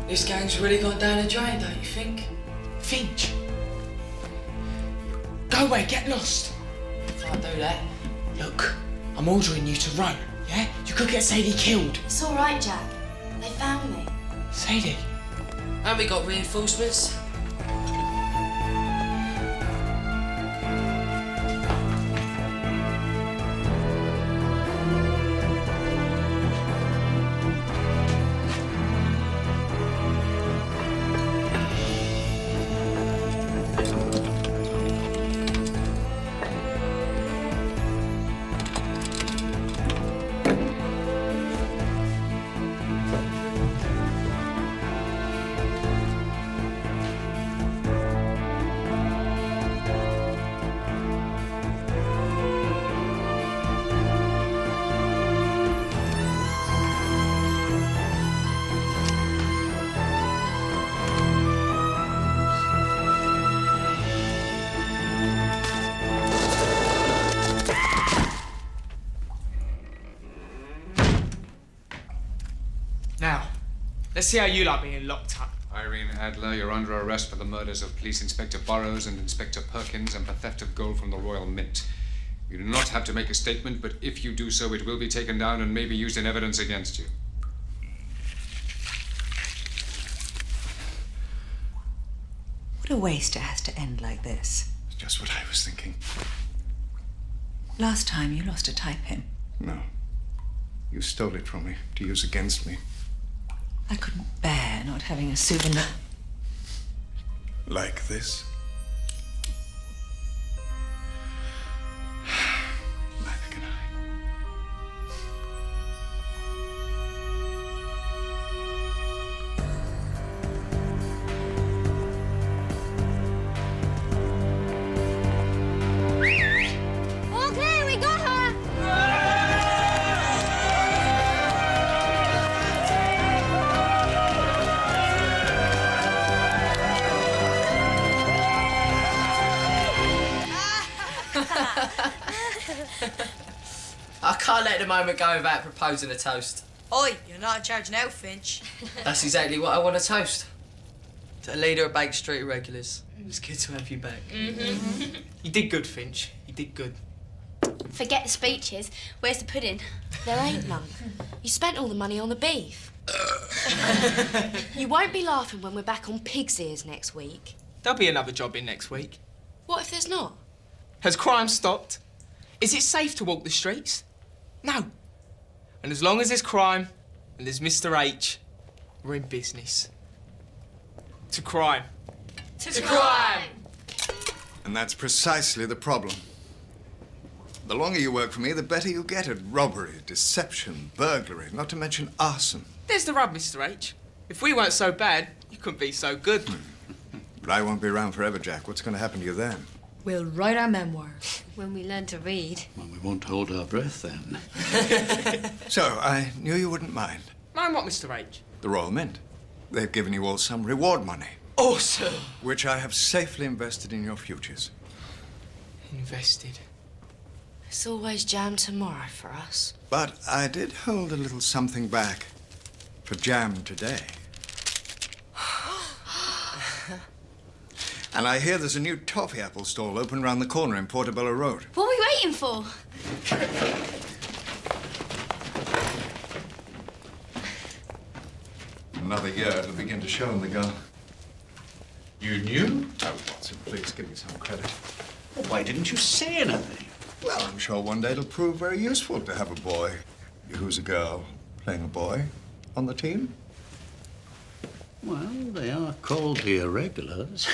This gang's really gone down the drain, don't you think? Finch! Go away, get lost! Can't do that. Look, I'm ordering you to run, yeah? You could get Sadie killed. It's all right, Jack. They found me. Sadie? And we got reinforcements. Let's see how you like being locked up. Irene Adler, you're under arrest for the murders of Police Inspector Burrows and Inspector Perkins and for theft of gold from the Royal Mint. You do not have to make a statement, but if you do so, it will be taken down and may be used in evidence against you. What a waste it has to end like this. It's just what I was thinking. Last time you lost a type in. No. You stole it from me to use against me. I couldn't bear not having a souvenir. Like this? Neither can I. All clear, we got her! I can't let the moment go without proposing a toast. Oi, you're not in charge now, Finch. That's exactly what I want to toast. To the leader of Baker Street Irregulars. It's good to have you back. You did good, Finch. You did good. Forget the speeches. Where's the pudding? There ain't none. You spent all the money on the beef. You won't be laughing when we're back on pig's ears next week. There'll be another job in next week. What if there's not? Has crime stopped? Is it safe to walk the streets? No. And as long as there's crime and there's Mr. H, we're in business. To crime. To crime! And that's precisely the problem. The longer you work for me, the better you get at robbery, deception, burglary, not to mention arson. There's the rub, Mr. H. If we weren't so bad, you couldn't be so good. But I won't be around forever, Jack. What's going to happen to you then? We'll write our memoirs. When we learn to read. Well, we won't hold our breath then. So, I knew you wouldn't mind. Mind what, Mr. H? The Royal Mint. They've given you all some reward money. Awesome! Which I have safely invested in your futures. Invested. It's always jam tomorrow for us. But I did hold a little something back for jam today. And I hear there's a new toffee apple stall open round the corner in Portobello Road. What are we waiting for? Another year, it'll begin to show in the girl. You knew? Oh, Watson, please give me some credit. Well, why didn't you say anything? Well, I'm sure one day it'll prove very useful to have a boy who's a girl playing a boy on the team. Well, they are called the Irregulars.